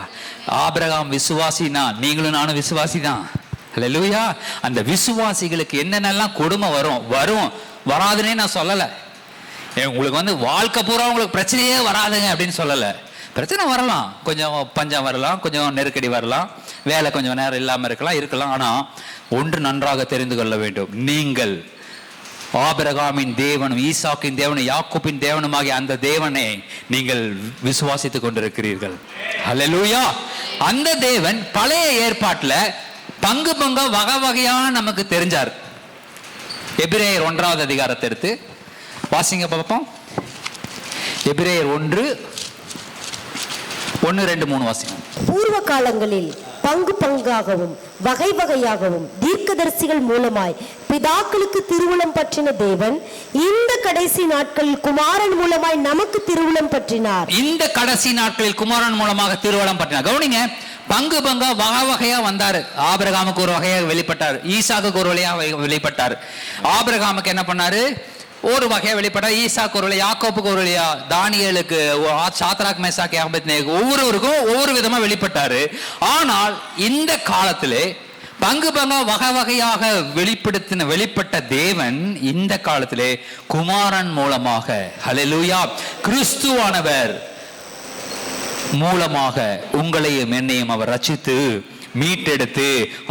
ஆபிரகாம் விசுவாசினா நீங்களும் நானும் விசுவாசி தான். ஹல்லேலூயா. அந்த விசுவாசிகளுக்கு என்னென்னலாம் கொடுமை வரும் வராதுன்னே நான் சொல்லலை. உங்களுக்கு வாழ்க்கை பூரா உங்களுக்கு பிரச்சனையே வராதுங்க அப்படின்னு சொல்லலை. பிரச்சனை வரலாம், கொஞ்சம் பஞ்சம் வரலாம், கொஞ்சம் நெருக்கடி வரலாம், வேலை கொஞ்சம் நேரம் இல்லாமல் இருக்கலாம். ஆனால் ஒன்று நன்றாக தெரிந்து கொள்ள வேண்டும், நீங்கள் ஆபிரகாமின் தேவனும் ஈசாக்கின் தேவனும் யாக்கோபின் தேவனுமாகிய அந்த தேவனை நீங்கள் விசுவாசித்துக் கொண்டிருக்கிறீர்கள். ஹல்லேலூயா. அந்த தேவன் பழைய ஏற்பாட்டில் பங்கு வகை வகையா நமக்கு தெரிஞ்சார். எபிரேயர் 1வது அதிகாரத்தை எடுத்து வாசிங்க பார்ப்போம். எபிரேயர் 1:1-2-3 வாசிங்க. பூர்வ காலங்களில் பங்காகவும் வகை வகையாகவும் தீர்க்கதரிசிகள் மூலமாய் பிதாக்களுக்கு திருவுளம் பற்றின தேவன் இந்த கடைசி நாட்களில் குமாரன் மூலமாய் நமக்கு திருவுளம் பற்றினார். இந்த கடைசி நாட்களில் குமாரன் மூலமாக திருவுளம் பற்றினார். கவனிங்க, பங்கா வகை வகையா வந்தாரு. ஆபிரகாமுக்கு ஒரு வகையாக வெளிப்பட்டார், ஈசாக்குக்கு ஒரு வகையாக வெளிப்பட்டார். ஆபிரகாமுக்கு என்ன பண்ணாரு? ஒரு வகையா வெளிப்பட்டார். ஈசாக்கு ஒரு வழியா, யாக்கோப்புக்கு ஒரு வழியா, தானியேலுக்கு, சாத்ராக் மேசாக் ஆபேத்நேகோ, ஒவ்வொருவருக்கும் ஒவ்வொரு விதமா வெளிப்பட்டாரு. ஆனால் இந்த காலத்திலே பங்கா வகை வகையாக வெளிப்பட்ட தேவன் இந்த காலத்திலே குமாரன் மூலமாக, ஹல்லேலூயா, கிறிஸ்துவானவர் மூலமாக உங்களையும் என்னையும் அவர் ரட்சித்து மீட்டெடுத்து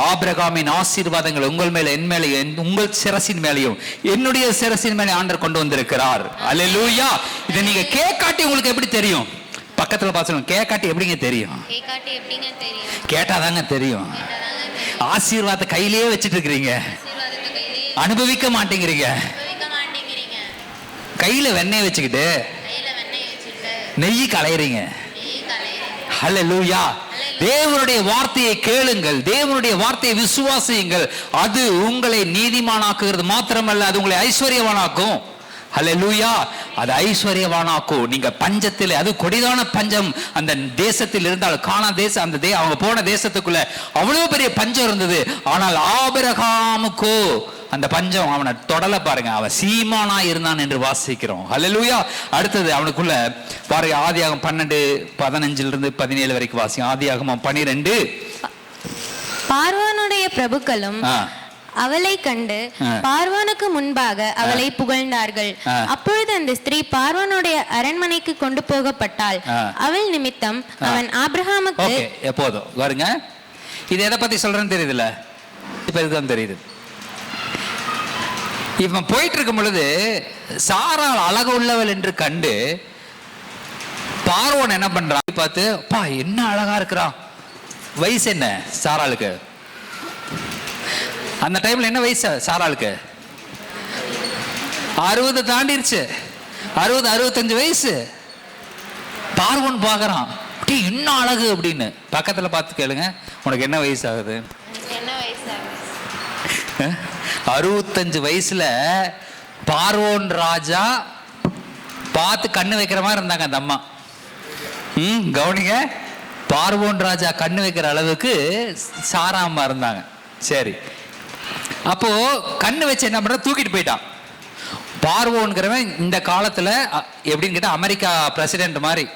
ஆபிரகாமின் ஆசீர்வாதங்கள் உங்கள் மேல, என் மேலே, உங்கள் சிரசின் மேலையும் என்னுடைய சிரசின் மேலே ஆண்டவர் கொண்டு வந்திருக்கிறார். அல்லேலூயா. இதை நீங்க கேட்காட்டி உங்களுக்கு எப்படி தெரியும்? பக்கத்துல பாசனம், கேட்காட்டி எப்படிங்க தெரியும்? கேட்டாதாங்க தெரியும். ஆசீர்வாதத்தை கையிலேயே வச்சிட்டு இருக்கிறீங்க, அனுபவிக்க மாட்டேங்கிறீங்க. கையில வெண்ணெய் வச்சுக்கிட்டு நெய் கலையறீங்க. ஹல்லேலூயா. தேவனுடைய வார்த்தையை கேளுங்கள், தேவனுடைய வார்த்தையை விசுவாசியுங்கள். அது உங்களை நீதிமானாக்குகிறது மாத்திரமல்ல, அது உங்களை ஐஸ்வர்யவானாக்கும். ஹல்லேலூயா. அது ஐஸ்வர்யவானாக்கும். நீங்க பஞ்சத்தில், அது கொடிதான பஞ்சம் அந்த தேசத்தில் இருந்தால், கானா தேசம், அந்த அவங்க போன தேசத்துக்குள்ள அவ்வளவு பெரிய பஞ்சம் இருந்தது. ஆனால் ஆபிரகாமுக்கோ அந்த பஞ்சம் அவனை தொடல பாருங்க, அவன் சீமானா இருந்தான் என்று வாசிக்கிறோம். ஹல்லேலூயா. அடுத்தது அவனுக்குள்ள பாருங்க, ஆதியாகமம் 12:15-17 வரைக்கும் வாசிக்கும். ஆதியாகமம் 12. பார்வோனுடைய பிரபுக்களும் அவளை கண்டு பார்வோனுக்கு முன்பாக அவளை புகழ்ந்தார்கள். அப்பொழுது அந்த ஸ்திரீ பார்வோனுடைய அரண்மனைக்கு கொண்டு போகப்பட்டாள். அவள் நிமித்தம் அவன் ஆபிரகாமுக்கு எப்போதும் பாருங்க, இது எதை பத்தி சொல்றேன்னு தெரியுதுல்ல? இப்ப இதுதான் தெரியுது. இவன் போயிட்டு இருக்கும் பொழுது சாராள் அழகு உள்ளவள் என்று கண்டு பார்வோன் என்ன பண்றான் பார்த்து, பா என்ன அழகா இருக்கிறான். வயசு என்ன சாராளுக்கு? அந்த டைம்ல என்ன வயசு சாராளுக்கு? 60 தாண்டிருச்சு. 60-65 வயசு. பார்வோன் பார்க்கறான், அப்படியே இன்னும் அழகு அப்படின்னு பக்கத்துல பார்த்து கேளுங்க, உனக்கு என்ன வயசு ஆகுது? என்ன வயசு? 65 வயசுல பார்வோன் ராஜா பார்த்து கண்ணு வைக்கிற மாதிரி இருந்தாங்க அந்த அம்மா. கவனிங்க, பார்வோன் ராஜா கண்ணு வைக்கிற அளவுக்கு சாரா அம்மா இருந்தாங்க. சரி, அப்போ கண்ணு வச்சு என்ன பண்ற, தூக்கிட்டு போயிட்டான். பார்வோன்கிறவன் இந்த காலத்துல எப்படின்னு கேட்டா அமெரிக்கா பிரசிடென்ட் மாதிரி.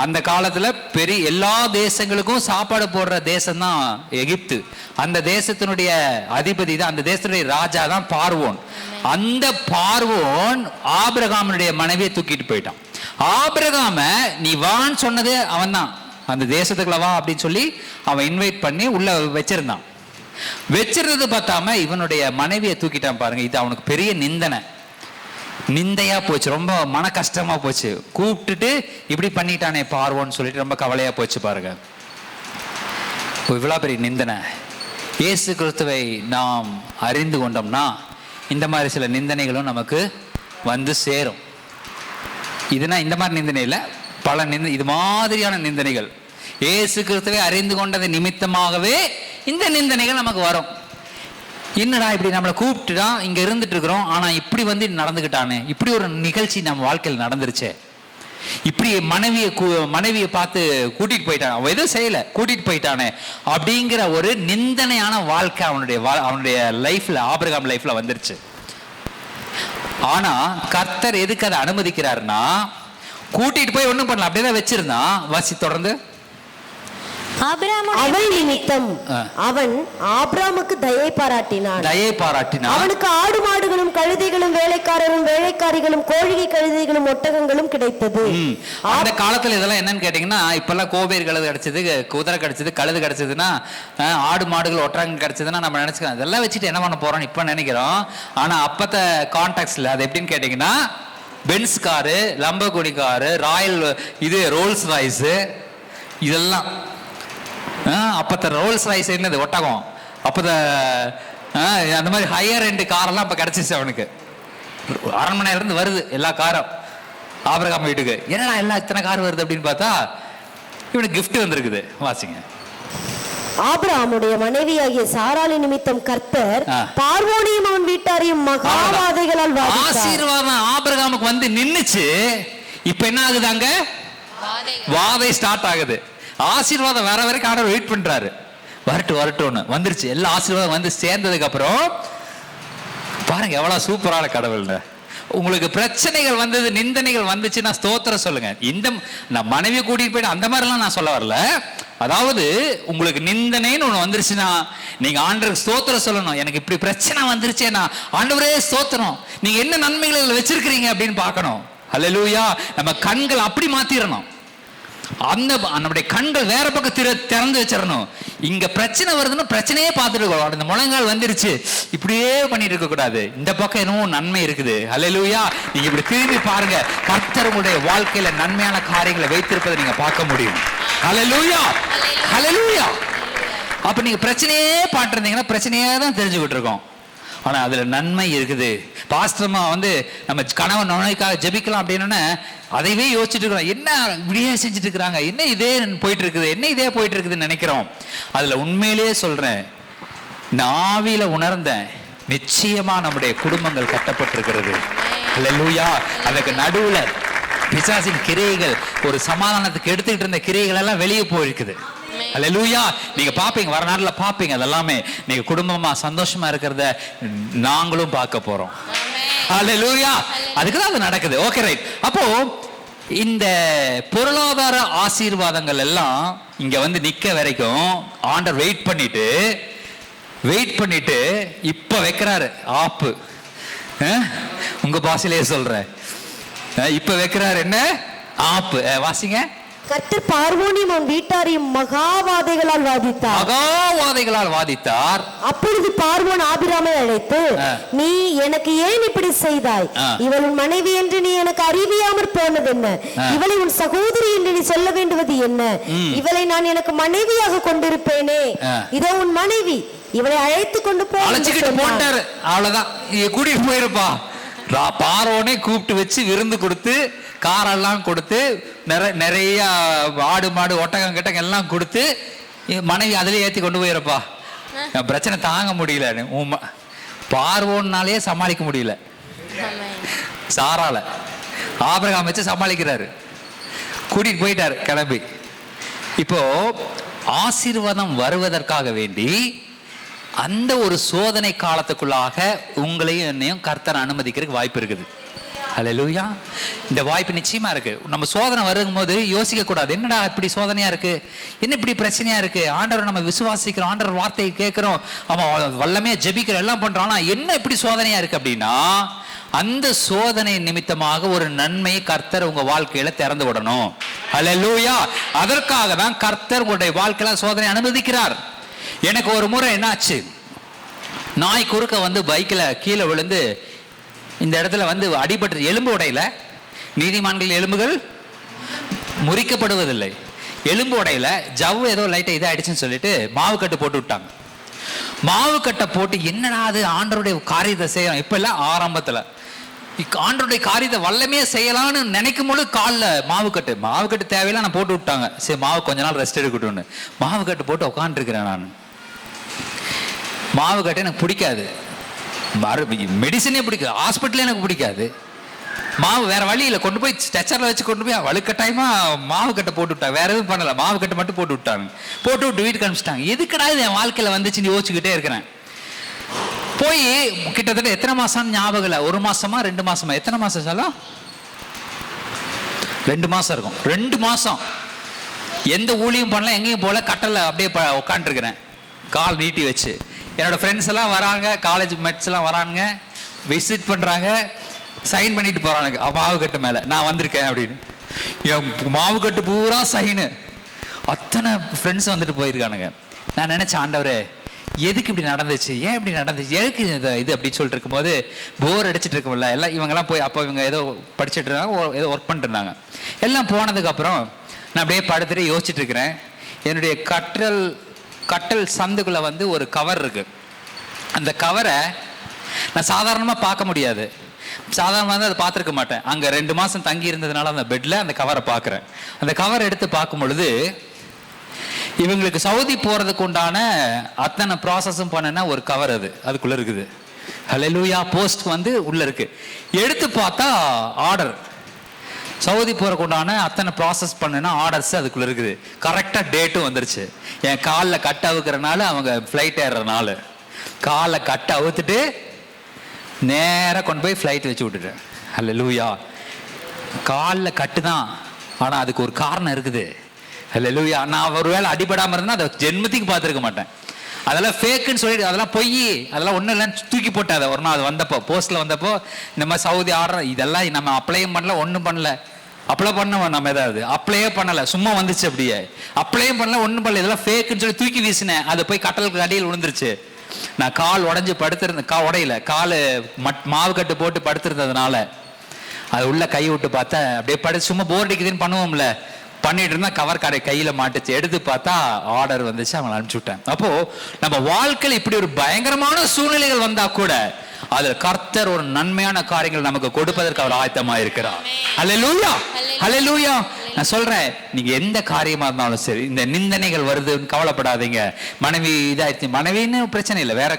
அந்த காலத்துல பெரிய எல்லா தேசங்களுக்கும் சாப்பாடு போடுற தேசம் தான் எகிப்து. அந்த தேசத்தினுடைய அதிபதி தான், அந்த தேசத்தினுடைய ராஜா தான் பார்வோன். அந்த பார்வோன் ஆபிரகாமுடைய மனைவியை தூக்கிட்டு போயிட்டான். ஆபிரகாம நீ வான்னு சொன்னதே அவன் தான், அந்த தேசத்துக்குள்ள வா அப்படின்னு சொல்லி அவன் இன்வைட் பண்ணி உள்ள வச்சிருந்தான். வச்சிருந்தது பார்த்தாம இவனுடைய மனைவியை தூக்கிட்டான் பாருங்க. இது அவனுக்கு பெரிய நிந்தையா போச்சு, ரொம்ப மன கஷ்டமா போச்சு. கூப்பிட்டுட்டு இப்படி பண்ணிட்டானே பார்வோன்னு சொல்லிட்டு ரொம்ப கவலையா போச்சு பாருங்க. இவ்வளவு பெரிய நிந்தனை. இயேசு கிறிஸ்துவை நாம் அறிந்து கொண்டோம்னா இந்த மாதிரி சில நிந்தனைகளும் நமக்கு வந்து சேரும். இதுனா இந்த மாதிரி நிந்தனை இல்லை, பல இது மாதிரியான நிந்தனைகள். இயேசு கிறிஸ்துவை அறிந்து கொண்டது நிமித்தமாகவே இந்த நிந்தனைகள் நமக்கு வரும். என்னடா இப்படி நம்மளை கூப்பிட்டுதான் இங்க இருந்துட்டு இருக்கிறோம், ஆனா இப்படி வந்து நடந்துகிட்டானே, இப்படி ஒரு நிகழ்ச்சி நம்ம வாழ்க்கையில் நடந்துருச்சே, இப்படி மனைவியை பார்த்து கூட்டிட்டு போயிட்டான், அவன் எதுவும் செய்யல கூட்டிட்டு போயிட்டானே அப்படிங்கிற ஒரு நிந்தனையான வாழ்க்கை அவனுடைய லைஃப்ல, ஆபிரகாம் லைஃப்ல வந்துருச்சு. ஆனா கர்த்தர் எதுக்கு அதை அனுமதிக்கிறாருன்னா, கூட்டிட்டு போய் ஒண்ணும் பண்ணல, அப்படியே வச்சிருந்தான். வாசி தொடர்ந்து. அவள் நிமித்தம் அவன் ஆபிரகாமுக்கு தயை பாராட்டினான். அவனுக்கு ஆடு மாடுகளும் கழுதைகளும் வேலைக்காரரும் வேலைக்காரிகளும் கோழிகை கழுதைகளும் ஒட்டகங்களும் கிடைத்தது. அந்த காலத்துல இதெல்லாம் என்னன்னு கேட்டீங்கன்னா, இப்பெல்லாம் கோவேர் கழுது கிடைச்சது, குதிரை கிடைச்சது, கழுது கிடைச்சதுன்னா, ஆடு மாடுகள் ஒட்டகம் கிடைச்சதுன்னா நம்ம நினைச்சுக்கலாம் இதெல்லாம் வச்சுட்டு என்ன பண்ண போறோம்னு இப்ப நினைக்கிறோம். ஆனா அப்பத்த கான்டாக்ட்ஸ்ல அது எப்படின்னு கேட்டீங்கன்னா, Benz car, Lamborghini car, royal Rolls Royce, இதெல்லாம் அப்பத்த ரோல்ஸ் ராய்ஸ் என்னது ஒட்டகம், அப்பத அந்த மாதிரி ஹையர் எண்ட் காரெல்லாம் இப்ப கிடைச்சிச்சு அவனுக்கு. அரண்மனையில இருந்து வருது எல்லா காரும் ஆபிரகாம் வீட்டுக்கு. என்னடா எல்லாம் இத்தனை கார் வருது அப்படின்னு பார்த்தா இவனுக்கு கிஃப்ட் வந்திருக்குது. வாசிங்க. ஆபிரகாமுடைய மனைவியாகிய சாராளி நிமித்தம் கர்த்தர் பார்வோனையும் அவன் வீட்டாரையும் மகாவாதைகளால் ஆசீர்வாதம் ஆபிரகாமுக்கு வந்து நின்னுச்சு. இப்ப என்ன ஆகுது, அங்க வாதை ஸ்டார்ட் ஆகுது. ஆசீர்வாதம் வர வரைக்கும் ஆண்டவர் வெயிட் பண்றாரு, வரட்டும்னு வந்துருச்சு. எல்லா ஆசீர்வாதம் வந்து சேர்ந்ததுக்கு அப்புறம் பாருங்க எவ்வளவு சூப்பரான கடவுள்னு. உங்களுக்கு பிரச்சனைகள் வந்தது, நிந்தனைகள் வந்துச்சுன்னா ஸ்தோத்திரம் சொல்லுங்க. நான் மனைவி கூட்டிட்டு போயிட்டு அந்த மாதிரிலாம் நான் சொல்ல வரல. அதாவது உங்களுக்கு நிந்தனைன்னு ஒண்ணு வந்துருச்சுன்னா நீங்க ஆண்டவருக்கு ஸ்தோத்திரம் சொல்லணும். எனக்கு இப்படி பிரச்சனை வந்துருச்சேன்னா ஆண்டவரே ஸ்தோத்திரம், நீங்க என்ன நன்மைகள் வச்சிருக்கிறீங்க அப்படின்னு பார்க்கணும். அல்லேலூயா. நம்ம கண்கள் அப்படி மாத்திரணும். நம்முடைய கண்கள் வேற பக்கம் திறந்து வச்சிடணும். இங்க பிரச்சனை வருதுன்னு பிரச்சனையே பார்த்துட்டு இருக்கோம். இந்த முழங்கால் வந்துருச்சு இப்படியே பண்ணிட்டு இருக்க கூடாது. இந்த பக்கம் என்னவோ நன்மை இருக்குது. அல்லேலூயா. நீங்க இப்படி திரும்பி பாருங்க, கர்த்தர் உங்களுடைய வாழ்க்கையில நன்மையான காரியங்களை வைத்திருப்பதை நீங்க பார்க்க முடியும். அல்லேலூயா, அல்லேலூயா. அப்ப நீங்க பிரச்சனையே பாட்டிருந்தீங்கன்னா பிரச்சனையே தான் தெரிஞ்சுக்கிட்டு இருக்கோம். ஆனா அதுல நன்மை இருக்குது. பாஸ்டர்மா நம்ம கணவன் நோய்க்காக ஜெபிக்கலாம் அப்படின்னு அதைவே யோசிச்சுட்டு இருக்கிறோம். என்ன இப்படியே செஞ்சுட்டு இருக்கிறாங்க, என்ன இதே போயிட்டு இருக்குது, என்ன இதே போயிட்டு இருக்குதுன்னு நினைக்கிறோம். அதுல உண்மையிலேயே சொல்றேன், நாவில உணர்ந்தேன், நிச்சயமா நம்முடைய குடும்பங்கள் கட்டப்பட்டிருக்கிறது. அல்லேலூயா. அதுக்கு நடுவுல பிசாசின் கிரியைகள், ஒரு சமாதானத்துக்கு எடுத்துக்கிட்டு இருந்த கிரியைகள் எல்லாம் வெளியே போயிருக்குது. அல்லேலூயா. நீங்க பாப்பீங்க, வர நாள்ல பாப்பீங்க. அதெல்லாமே நீங்க குடும்பமா சந்தோஷமா இருக்கிறத நாங்களும் பார்க்க போறோம். அல்லேலூயா. அதுக்குதான் அது நடக்குது. Okay, right. அப்போ இந்த பொருளாதார ஆசீர்வாதங்கள் எல்லாம் இங்க நிக்க வரைக்கும் ஆண்டவர் வெயிட் பண்ணிட்டு இப்ப வைக்கிறாரு ஆப்பு. உங்க பாஷையிலேயே சொல்றேன், இப்ப வைக்கிறாரு என்ன ஆப்பு. வாசிங்க. கர்த்தர் பார்வோனையும் அவன் வீட்டாரையும் மகாவாதைகளால் வாதித்தார். அப்பொழுது பார்வோன் ஆபிராமை அழைத்து, நீ எனக்கு ஏன் இப்படி செய்தாய்? இவள் உன் மனைவி என்று நீ எனக்கு அறிவியாமற் போனது என்ன? இவளை உன் சகோதரி என்று நீ சொல்ல வேண்டுவது என்ன? இவளை நான் எனக்கு மனைவியாக கொண்டிருப்பேனே, இதோ உன் மனைவி, இவளை அழைத்து கொண்டு போட்டாரு. அவ்வளவுதான், கூட்டிட்டு போயிருப்பா. பார்வோனை கூப்பிட்டு வச்சு விருந்து கொடுத்து காரெல்லாம் கொடுத்து நிறைய ஆடு மாடு ஒட்டகம் கிட்டங்க எல்லாம் கொடுத்து மனைவி அதுலயே ஏற்றி கொண்டு போயிடப்பா, பிரச்சனை தாங்க முடியல, பார்வோன்னாலே சமாளிக்க முடியல, சாரால ஆபிரகாம் வச்சு சமாளிக்கிறாரு, கூட்டிட்டு போயிட்டாரு கிளம்பி. இப்போ ஆசீர்வாதம் வருவதற்காக வேண்டி அந்த ஒரு சோதனை காலத்துக்குள்ளாக உங்களையும் என்னையும் கர்த்தர் அனுமதிக்கிறதுக்கு வாய்ப்பு இருக்குது. ஹல்லேலூயா. இந்த வாய்ப்பு நிச்சயமா இருக்கு. நம்ம சோதனை வரும்போது யோசிக்க கூடாது, என்னடா இப்படி சோதனையா இருக்கு, என்ன இப்படி பிரச்சனையா இருக்கு, ஆண்டவர் நம்ம விசுவாசிக்கிறோம், ஆண்டவர் வார்த்தையை கேட்கிறோம், அவன் வல்லமே ஜெபிக்கிறோம், எல்லாம் பண்றோம், ஆனா என்ன இப்படி சோதனையா இருக்கு அப்படின்னா அந்த சோதனை நிமித்தமாக ஒரு நன்மையை கர்த்தர் உங்க வாழ்க்கையில திறந்து விடணும். ஹல்லேலூயா. அதற்காக தான் கர்த்தர் உங்களுடைய வாழ்க்கையில சோதனை அனுமதிக்கிறார். எனக்கு ஒரு முறை என்னாச்சு, நாய் குறுக்க வந்து பைக்கில் கீழே விழுந்து இந்த இடத்துல வந்து அடிபட்டு எலும்பு உடையில, நீதிமான்கள் எலும்புகள் முறிக்கப்படுவதில்லை, எலும்பு உடையில ஜவ்வு ஏதோ லைட்டா இதாயிடுச்சுன்னு சொல்லிட்டு மாவு கட்டு போட்டு விட்டாங்க. மாவு கட்டை போட்டு என்னடா அது ஆண்டவருடைய காரியத்தை செய்யலாம், இப்ப எல்லாம் ஆரம்பத்துல ஆண்டவருடைய காரியத்தை வல்லமே செய்யலாம்னு நினைக்கும் போது காலில் மாவு கட்டு தேவையில்லை நான் போட்டு விட்டாங்க. சரி மாவு கொஞ்ச நாள் ரெஸ்ட் எடுக்கட்டும்னு மாவு கட்டு போட்டு உட்காந்துருக்கிறேன். நான் மாவு கட்டு எனக்கு பிடிக்காது, மெடிசனே பிடிக்காது, ஹாஸ்பிட்டலே எனக்கு பிடிக்காது. மாவு வேற வழி இல்லை, கொண்டு போய் ஸ்ட்ரெச்சரில் வச்சு கொண்டு போய் வலுக்கட்டாயமா மாவு கட்டை போட்டு விட்டாங்க, வேற எதுவும் பண்ணல, மாவு கட்டை மட்டும் போட்டு விட்டாங்க. போட்டு விட்டு வீட்டுக்கு அனுப்பிச்சிட்டாங்க. எதுக்கடா இது என் வாழ்க்கையில் வந்துச்சுன்னு யோசிச்சுக்கிட்டே இருக்கிறேன். போய் கிட்டத்தட்ட எத்தனை மாசம் ஞாபகம் இல்லை, 1 மாசமா 2 மாசமா, எத்தனை மாசம் சொல்லும், 2 மாசம் இருக்கும். 2 மாசம் எந்த ஊழியும் பண்ணல, எங்கேயும் போல, கட்டல அப்படியே உட்காந்துருக்கிறேன் கால் நீட்டி வச்சு. என்னோட ஃப்ரெண்ட்ஸ் எல்லாம் வராங்க, காலேஜ் மெட்ஸ் எல்லாம் வராங்க, விசிட் பண்றாங்க, சைன் பண்ணிட்டு போறானுங்க மாவு கட்டு மேல நான் வந்திருக்கேன் அப்படின்னு. என் மாவு கட்டு பூரா சைனு, அத்தனை ஃப்ரெண்ட்ஸ் வந்துட்டு போயிருக்கானுங்க. நான் நினைச்சேன், ஆண்டவரே எதுக்கு இப்படி நடந்துச்சு, ஏன் இப்படி நடந்துச்சு, எதுக்கு இது அப்படின்னு சொல்லிட்டு இருக்கும்போது போர் அடிச்சுட்டு இருக்கும்ல, எல்லாம் இவங்கெல்லாம் போய் அப்போ இவங்க ஏதோ படிச்சுட்டு இருந்தாங்க, ஏதோ ஒர்க் பண்ணிட்டு இருந்தாங்க. எல்லாம் போனதுக்கு அப்புறம் நான் அப்படியே படுத்துட்டு யோசிச்சுட்டு இருக்கிறேன். என்னுடைய கட்டல் சந்துக்குள்ள வந்து ஒரு கவர் இருக்கு. அந்த கவரை நான் சாதாரணமாக பார்க்க முடியாது, சாதாரணமாக வந்து அதை பார்த்துருக்க மாட்டேன். அங்கே 2 மாதம் தங்கி இருந்ததுனால அந்த பெட்டில் அந்த கவரை பார்க்குறேன். அந்த கவரை எடுத்து பார்க்கும் பொழுது இவங்களுக்கு சவுதி போகிறதுக்கு உண்டான அத்தனை ப்ராசஸும் பண்ணனா ஒரு கவர் அதுக்குள்ளே இருக்குது. ஹல்லேலூயா. போஸ்ட் வந்து உள்ளே இருக்கு. எடுத்து பார்த்தா ஆர்டர், சவுதி போகிறதுக்கு உண்டான அத்தனை ப்ராசஸ் பண்ணுனா ஆர்டர்ஸ் அதுக்குள்ளே இருக்குது. கரெக்டாக டேட்டும் வந்துருச்சு. என் காலில் கட்டு அவுக்கிறனால, அவங்க ஃப்ளைட் ஏறுறனால காலில் கட்டு அவுத்துட்டு நேராக கொண்டு போய் ஃப்ளைட் வச்சு விட்டுட்டேன். ஹல்லேலூயா. காலில் கட்டு தான், ஆனால் அதுக்கு ஒரு காரணம் இருக்குது. ஹல்லேலூயா. நான் ஒருவேளை அடிபடாமல் இருந்தால் அதை ஜென்மத்துக்கு பார்த்துருக்க மாட்டேன். அதெல்லாம் ஃபேக்குன்னு சொல்லிட்டு, அதெல்லாம் பொய், அதெல்லாம் ஒன்றும் இல்லைன்னு தூக்கி போட்டேன். அதை ஒரு நாள் அது வந்தப்போ, போஸ்ட்டில் வந்தப்போ இந்த மாதிரி சவுதி ஆர்டர் இதெல்லாம் நம்ம அப்ளையும் பண்ணல, ஒன்றும் பண்ணல. அப்ளை பண்ண நம்ம ஏதாவது அப்ளையே பண்ணலை, சும்மா வந்துச்சு அப்படியே. அப்ளையும் பண்ணல, ஒன்றும் பண்ணல, இதெல்லாம் ஃபேக்குன்னு சொல்லி தூக்கி வீசினேன். அது போய் கட்டலுக்கு அடியில் விழுந்துருச்சு. நான் கால் உடஞ்சி படுத்திருந்தேன், உடையில கால் மாவு கட்டு போட்டு படுத்திருந்ததுனால அது உள்ள கை விட்டு பார்த்தேன். அப்படியே சும்மா போர் அடிக்குதுன்னு பண்ணுவோம்ல, பண்ணிட்டு இருந்தா கவர் கடை கையில மாட்டுச்சு. எடுத்து பார்த்தா ஆர்டர் வந்துச்சு, அவங்களை அனுப்பிச்சு விட்டேன். அப்போ நம்ம வாழ்க்கையில் இப்படி ஒரு பயங்கரமான சூழ்நிலைகள் வந்தா கூட அதுல கர்த்தர் ஒரு நன்மையான காரியங்கள் நமக்கு கொடுப்பதற்கு அவர் ஆயத்தமா இருக்கிறார். ஹல்லேலூயா. ஹல்லேலூயா. நான் சொல்றேன், நீங்க எந்த காரியமா இருந்தாலும் சரி, இந்த நிந்தனைகள் வருதுன்னு கவலைப்படாதீங்க. மனைவி இதாயிடுச்சு, மனைவின்னு பிரச்சனை இல்லை, வேற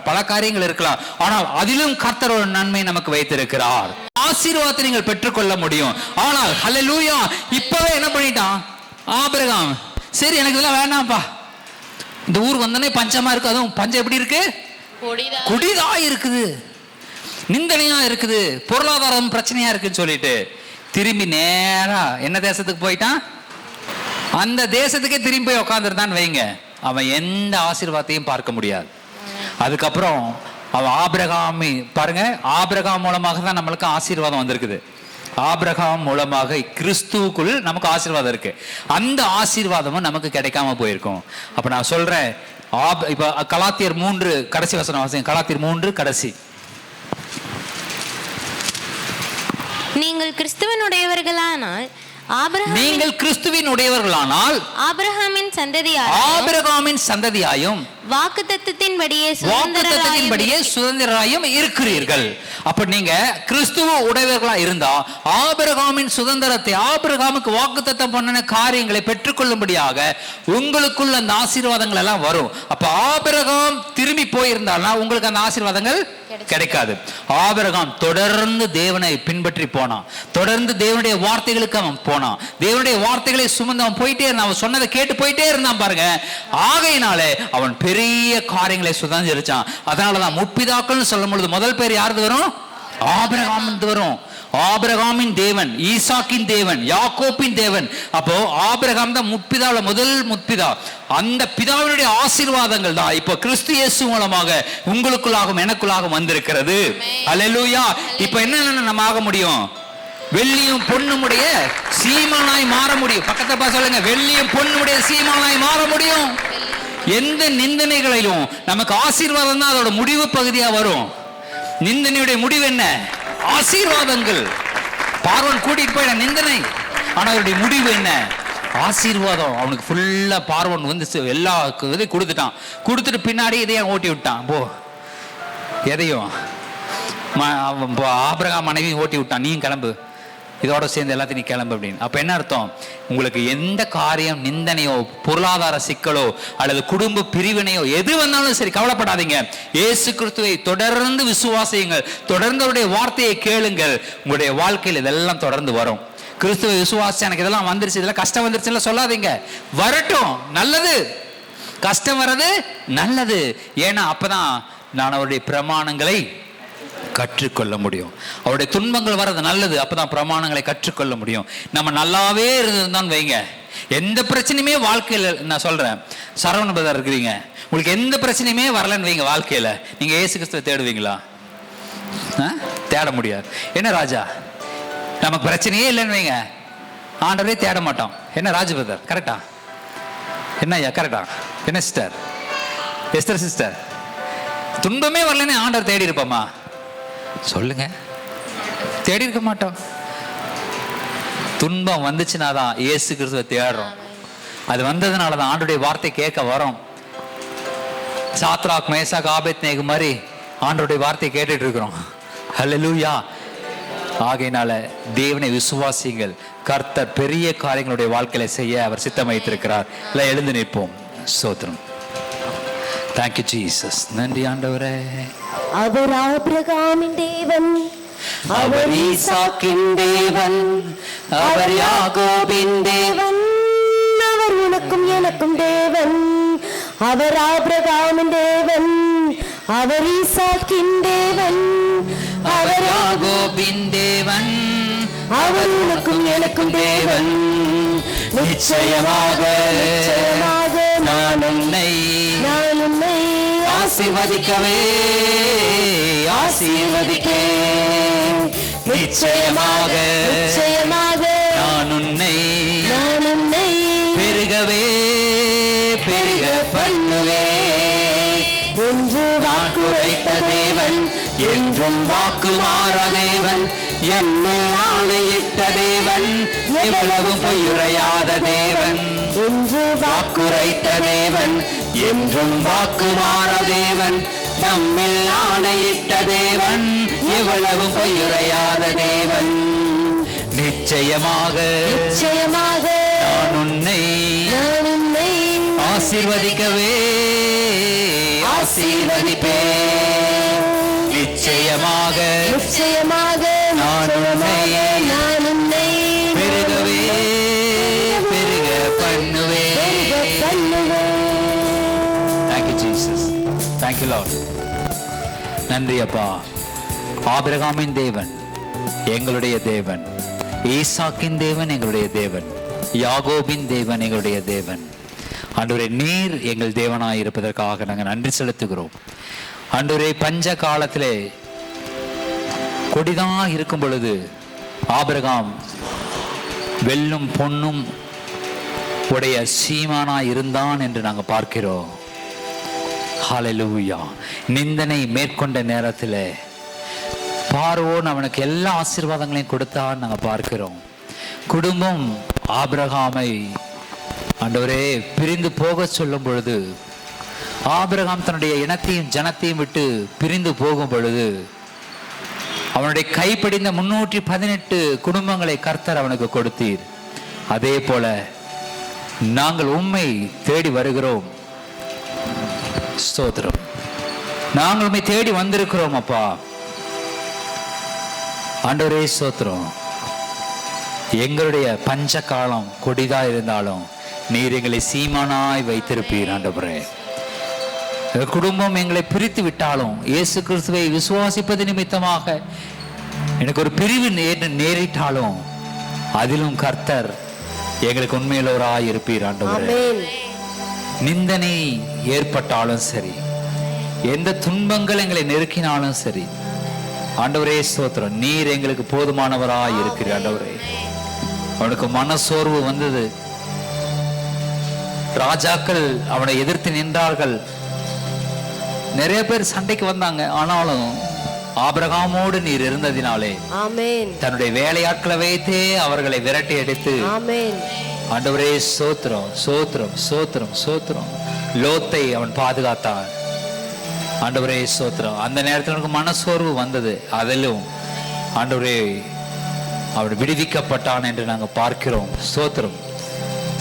பல காரியங்கள் இருக்கலாம். ஆனால் அதிலும் கர்த்தர் ஒரு நன்மை நமக்கு வைத்திருக்கிறார். ஆசீர்வாதத்தை நீங்கள் பெற்றுக்கொள்ள முடியும். ஆனால் ஹல்லேலூயா, இப்பவே என்ன பண்ணிட்டான் ஆபிரகாம், சரி எனக்கு இதெல்லாம் வேண்டாம்ப்பா, இந்த ஊர் வந்தோடனே பஞ்சமா இருக்கு, அதுவும் பஞ்சம் எப்படி இருக்கு, குடிதா இருக்குது, நிந்தனையா இருக்குது, பொருளாதாரம் பிரச்சனையா இருக்குன்னு சொல்லிட்டு திரும்பி நேரா என்ன தேசத்துக்கு போயிட்டான், அந்த தேசத்துக்கே திரும்பி போய் உட்காந்துருந்தான்னு வைங்க, அவன் எந்த ஆசீர்வாதத்தையும் பார்க்க முடியாது. அதுக்கப்புறம் அவன் ஆபிரகாமி பாருங்க, ஆபிரகாம் மூலமாக தான் நம்மளுக்கு ஆசீர்வாதம் வந்திருக்குது. ஆபிரகாம் மூலமாக கிறிஸ்துவுக்குள் நமக்கு ஆசீர்வாதம் இருக்கு. அந்த ஆசீர்வாதமும் நமக்கு கிடைக்காம போயிருக்கும். அப்ப நான் சொல்றேன், இப்ப கலாத்தியர் 3 கடைசி வசனம் வாசிங்க. கலாத்தியர் 3 கடைசி. நீங்கள் கிறிஸ்துவனுடையவர்களானால் நீங்கள் கிறிஸ்துவின் உடையவர்களானால் ஆபிரகாமின் சந்ததியாயும் வாக்குத்தத்தத்தின்படியே சுதந்திரராயும் இருக்கிறீர்கள். அப்ப நீங்க கிறிஸ்துவ உடையவர்களா இருந்தா ஆபிரகாமின் சுதந்திரத்தை, ஆபிரகாமுக்கு வாக்குத்தத்தம் பண்ணின காரியங்களை பெற்றுக்கொள்ளும்படியாக உங்களுக்குள்ள அந்த ஆசீர்வாதங்கள் எல்லாம் வரும். அப்ப ஆபிரகாம் திரும்பி போயிருந்தால்னா உங்களுக்கு அந்த ஆசீர்வாதங்கள் கிடைக்காது. ஆபிரகாம் தொடர்ந்து தேவனை பின்பற்றி போனான், தொடர்ந்து தேவனுடைய வார்த்தைகளுக்கு அவன் போனான், தேவனுடைய வார்த்தைகளை சுமந்து அவன் போயிட்டே இருந்தான், அவன் சொன்னதை கேட்டு போயிட்டே இருந்தான் பாருங்க. ஆகையினாலே அவன் பெரிய காரியங்களை சுதந்திரிச்சான். அதனாலதான் முற்பிதாக்கள்னு சொல்லும் பொழுது முதல் பேர் யாரு வரும்? ஆபிரகாம் வரும். ஆபிரகாமின் தேவன், ஈசாக்கின் தேவன், யாக்கோப்பின் தேவன். அப்போ ஆபிரகாம் தான் முற்பிதாவுல முதல் முற்பிதா. அந்த பிதாவினுடைய ஆசீர்வாதங்கள் தான் இப்போ கிறிஸ்து இயேசு மூலமாக உங்களுக்குள்ளாகவும் எனக்குள்ளாகவும் வந்திருக்கிறது. அல்லேலூயா. இப்போ என்ன நம்ம ஆக முடியும்? வெள்ளியும் பொண்ணுமுடைய சீமானாய் மாற முடியும். பக்கத்தை சொல்லுங்க, வெள்ளியும் பொண்ணுமுடைய சீமானாய் மாற முடியும். எந்த நிந்தனைகளிலும் நமக்கு ஆசீர்வாதம் தான் அதோட முடிவு பகுதியா வரும். நிந்தனையுடைய முடிவு என்ன? ஆசீர்வாதங்கள். பார்வன் கூட்டிட்டு போயிட நிந்தனை, ஆனா அவருடைய முடிவு என்ன? ஆசீர்வாதம். அவனுக்கு ஃபுல்லா பார்வன் வந்து எல்லா இதையும் கொடுத்துட்டான். கொடுத்துட்டு பின்னாடி இதையும் ஓட்டி விட்டான். போ எதையும் ஆபிரகாம் மனைவி ஓட்டி விட்டான், நீயும் கிளம்பு, இதோட சேர்ந்து எல்லாத்தையும் நீ கிளம்பு அப்படின்னு. அப்ப என்ன அர்த்தம்? உங்களுக்கு எந்த காரியம், நிந்தனையோ பொருளாதார சிக்கலோ அல்லது குடும்ப பிரிவினையோ எது வந்தாலும் சரி, கவலைப்படாதீங்க. இயேசு கிறிஸ்துவை தொடர்ந்து விசுவாசியுங்கள், தொடர்ந்து அவருடைய வார்த்தையை கேளுங்கள். உங்களுடைய வாழ்க்கையில் இதெல்லாம் தொடர்ந்து வரும். கிறிஸ்துவை விசுவாசி எனக்கு இதெல்லாம் வந்துருச்சு, இதெல்லாம் கஷ்டம் வந்துருச்சுன்னு சொல்லாதீங்க. வரட்டும், நல்லது. கஷ்டம் வர்றது நல்லது. ஏன்னா அப்பதான் நான் அவருடைய பிரமாணங்களை கற்றுக்கொள்ள முடியும். அவருடைய துன்பங்கள் வர்றது நல்லது, அப்பதான் பிரமாணங்களை கற்றுக்கொள்ள முடியும். நம்ம நல்லாவே இருந்திருந்தோம்னு வைங்க, எந்த பிரச்சனையுமே வாழ்க்கையில், நான் சொல்றேன், சரவண பிரதர் இருக்கிறீங்க, உங்களுக்கு எந்த பிரச்சனையுமே வரலன்னு வைங்க வாழ்க்கையில, நீங்க இயேசு கிறிஸ்துவை தேடுவீங்களா? தேட முடியாது. என்ன ராஜா, நமக்கு பிரச்சனையே இல்லைன்னு வைங்க, ஆண்டவரே தேட மாட்டோம். என்ன ராஜ பிரதர் கரெக்டா? என்ன ஐயா கரெக்டா? என்ன சிஸ்டர் எஸ்தர் சிஸ்டர், துன்பமே வரலன்னு ஆண்டவர் தேடி இருப்போமா? சொல்லுங்க, தேடி இருக்க மாட்டோம். துன்பம் வந்துச்சுன்னா தான் இயேசு கிறிஸ்துவை தேடுறோம். அது வந்ததுனால தான் ஆண்டுடைய வார்த்தை கேட்க வரோம். சாத்ராக் மேசாக் ஆபேத்நேகோ மாதிரி ஆண்டவருடைய வார்த்தையை கேட்டுட்டு இருக்கிறோம். ஹல்லேலூயா. ஆகையினால தேவனை விசுவாசிங்கள். கர்த்தர் பெரிய காரியங்களுடைய வாழ்க்கையில செய்ய அவர் சித்தம் வைத்திருக்கிறார். இல்லை, எழுந்து நிற்போம். ஸ்தோத்திரம். Thank you Jesus. நன்றி ஆண்டவரே. அவர் ஆபிரகாமின் தேவன், அவர் ஈசாக்கின் தேவன், அவர் யாக்கோபின் தேவன், அவர் உனக்கும் எனக்கும் தேவன். அவர் ஆபிரகாமின் தேவன், அவர் ஈசாக்கின் தேவன், அவர் யாக்கோபின் தேவன், அவர் உனக்கும் எனக்கும் தேவன். நிச்சயமாக நான் உன்னை ஆசீர்வதிக்கவே ஆசீர்வதிப்பேன். நிச்சயமாக நான் உன்னை பெருகவே பெருக பண்ணுவேன் என்று வாக்குரைத்த தேவன், என்றும் வாக்கு மாறா தேவன், என்னை ஆணையிட்ட தேவன், எவ்வளவு பொய்யுரையாத தேவன், என்று வாக்குரைத்த தேவன், என்றும் வாக்கு மாறா தேவன், நம்மில் ஆணையிட்ட தேவன், எவ்வளவு பொய்யுரையாத தேவன். நிச்சயமாக நான் உன்னை ஆசீர்வதிக்கவே ஆசீர்வதிப்பேன். நிச்சயமாக நான் உன்னை பெருகவே பெருக பண்ணுவேன். Thank you Jesus. Thank you Lord. நன்றி அப்பா. ஆபிரகாமின் தேவன் எங்களுடைய தேவன், ஈசாக்கின் தேவன் எங்களுடைய தேவன், யாக்கோபின் தேவன் எங்களுடைய தேவன். ஆண்டவரே, நீர் எங்கள் தேவனாய் இருப்பதற்காக நாங்கள் நன்றி செலுத்துகிறோம். ஆண்டவரே, பஞ்ச காலத்திலே கொடிதான் இருக்கும் பொழுது ஆபிரகாம் வெள்ளும் பொன்னும் உடைய சீமானாய் இருந்தான் என்று நாங்கள் பார்க்கிறோம். ஹல்லேலூயா. நிந்தனை மேற்கொண்ட நேரத்தில் பார்வோன் அவனுக்கு எல்லா ஆசீர்வாதங்களையும் கொடுத்தான் நாங்கள் பார்க்கிறோம். குடும்பம் ஆபிரகாமை ஆண்டவரே பிரிந்து போக சொல்லும் பொழுது ஆபிரகாம் தன்னுடைய இனத்தையும் ஜனத்தையும் விட்டு பிரிந்து போகும் பொழுது அவனுடைய கைப்படிந்த 318 குடும்பங்களை கர்த்தர் அவனுக்கு கொடுத்தீர். அதே போல நாங்கள் உம்மை தேடி வருகிறோம். ஸ்தோத்திரம். நாங்கள் உம்மை தேடி வந்திருக்கிறோம் அப்பா. ஆண்டவரே ஸ்தோத்திரம். எங்களுடைய பஞ்ச காலம் கொடிதா இருந்தாலும் நீர் எங்களை சீமானாய் வைத்திருப்பீர் ஆண்டவரே. குடும்பம் எங்களை பிரித்து விட்டாலும் இயேசு கிறிஸ்துவை விசுவாசிப்பது நிமித்தமாக எனக்கு ஒரு பிரிவு நேரிட்டாலும் அதிலும் கர்த்தர் எங்களுக்கு உண்மையுள்ளவராய் இருப்பீர் ஆண்டவரே. நிந்தனை ஏற்பட்டாலும் சரி, எந்த துன்பங்கள் எங்களை நெருக்கினாலும் சரி, ஆண்டவரே ஸ்தோத்திரம், நீர் எங்களுக்கு போதுமானவராய் இருக்கிறீர் ஆண்டவரே. அவனுக்கு மனசோர்வு வந்தது. ராஜாக்கள் அவனை எதிர்த்து நின்றார்கள். நிறைய பேர் சண்டைக்கு வந்தாங்க. ஆனாலும் ஆபிரகாமோடு நீர் இருந்ததினாலே தன்னுடைய வேலையாட்களை வைத்தே அவர்களை விரட்டி அடித்து, ஆண்டவரே சோத்திரம் சோத்திரம் சோத்திரம் சோத்திரம், லோத்தை அவன் பாதுகாத்தான். ஆண்டவரே சோத்திரம். அந்த நேரத்தில் எனக்கு மனசோர்வு வந்தது. அதிலும் ஆண்டவரே அவன் விடுவிக்கப்பட்டான் என்று நாங்கள் பார்க்கிறோம். சோத்திரம்.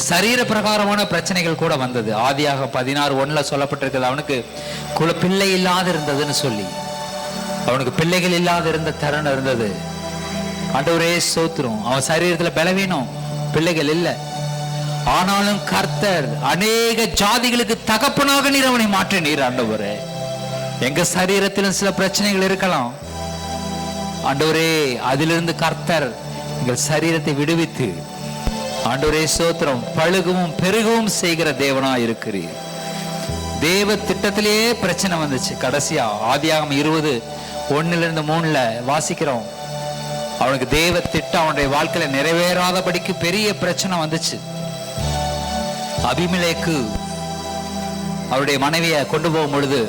சரீர பிரகாரமான பிரச்சனைகள் கூட வந்தது. ஆதியாக 16:1 சொல்லப்பட்டிருக்கிறது, அவனுக்கு பிள்ளை இல்லாத இருந்ததுன்னு சொல்லி, அவனுக்கு பிள்ளைகள் இல்லாத இருந்த தருணம் இருந்தது. ஆண்டவரே சோத்திரம். அவன் சரீரத்துல பலவீனம், பிள்ளைகள் இல்லை. ஆனாலும் கர்த்தர் அநேக ஜாதிகளுக்கு தகப்பனாக நீர் அவனை மாற்றினீர் ஆண்டவரே. எங்க சரீரத்திலும் சில பிரச்சனைகள் இருக்கலாம் ஆண்டவரே, அதிலிருந்து கர்த்தர் எங்கள் சரீரத்தை விடுவித்து, ஆண்டவரே சோத்திரம், பழுகவும் பெருகவும் செய்கிற தேவனா இருக்கிறீர். தேவ திட்டத்திலேயே பிரச்சனை வந்துச்சு. கடைசியா ஆதியாகமம் 20:1-3 வாசிக்கிறோம். அவனுக்கு தேவ திட்டம் அவனுடைய வாழ்க்கையில நிறைவேறாதபடிக்கு பெரிய பிரச்சனை வந்துச்சு. அபிமெலேக்கு அவருடைய மனைவியை கொண்டு போகும் பொழுது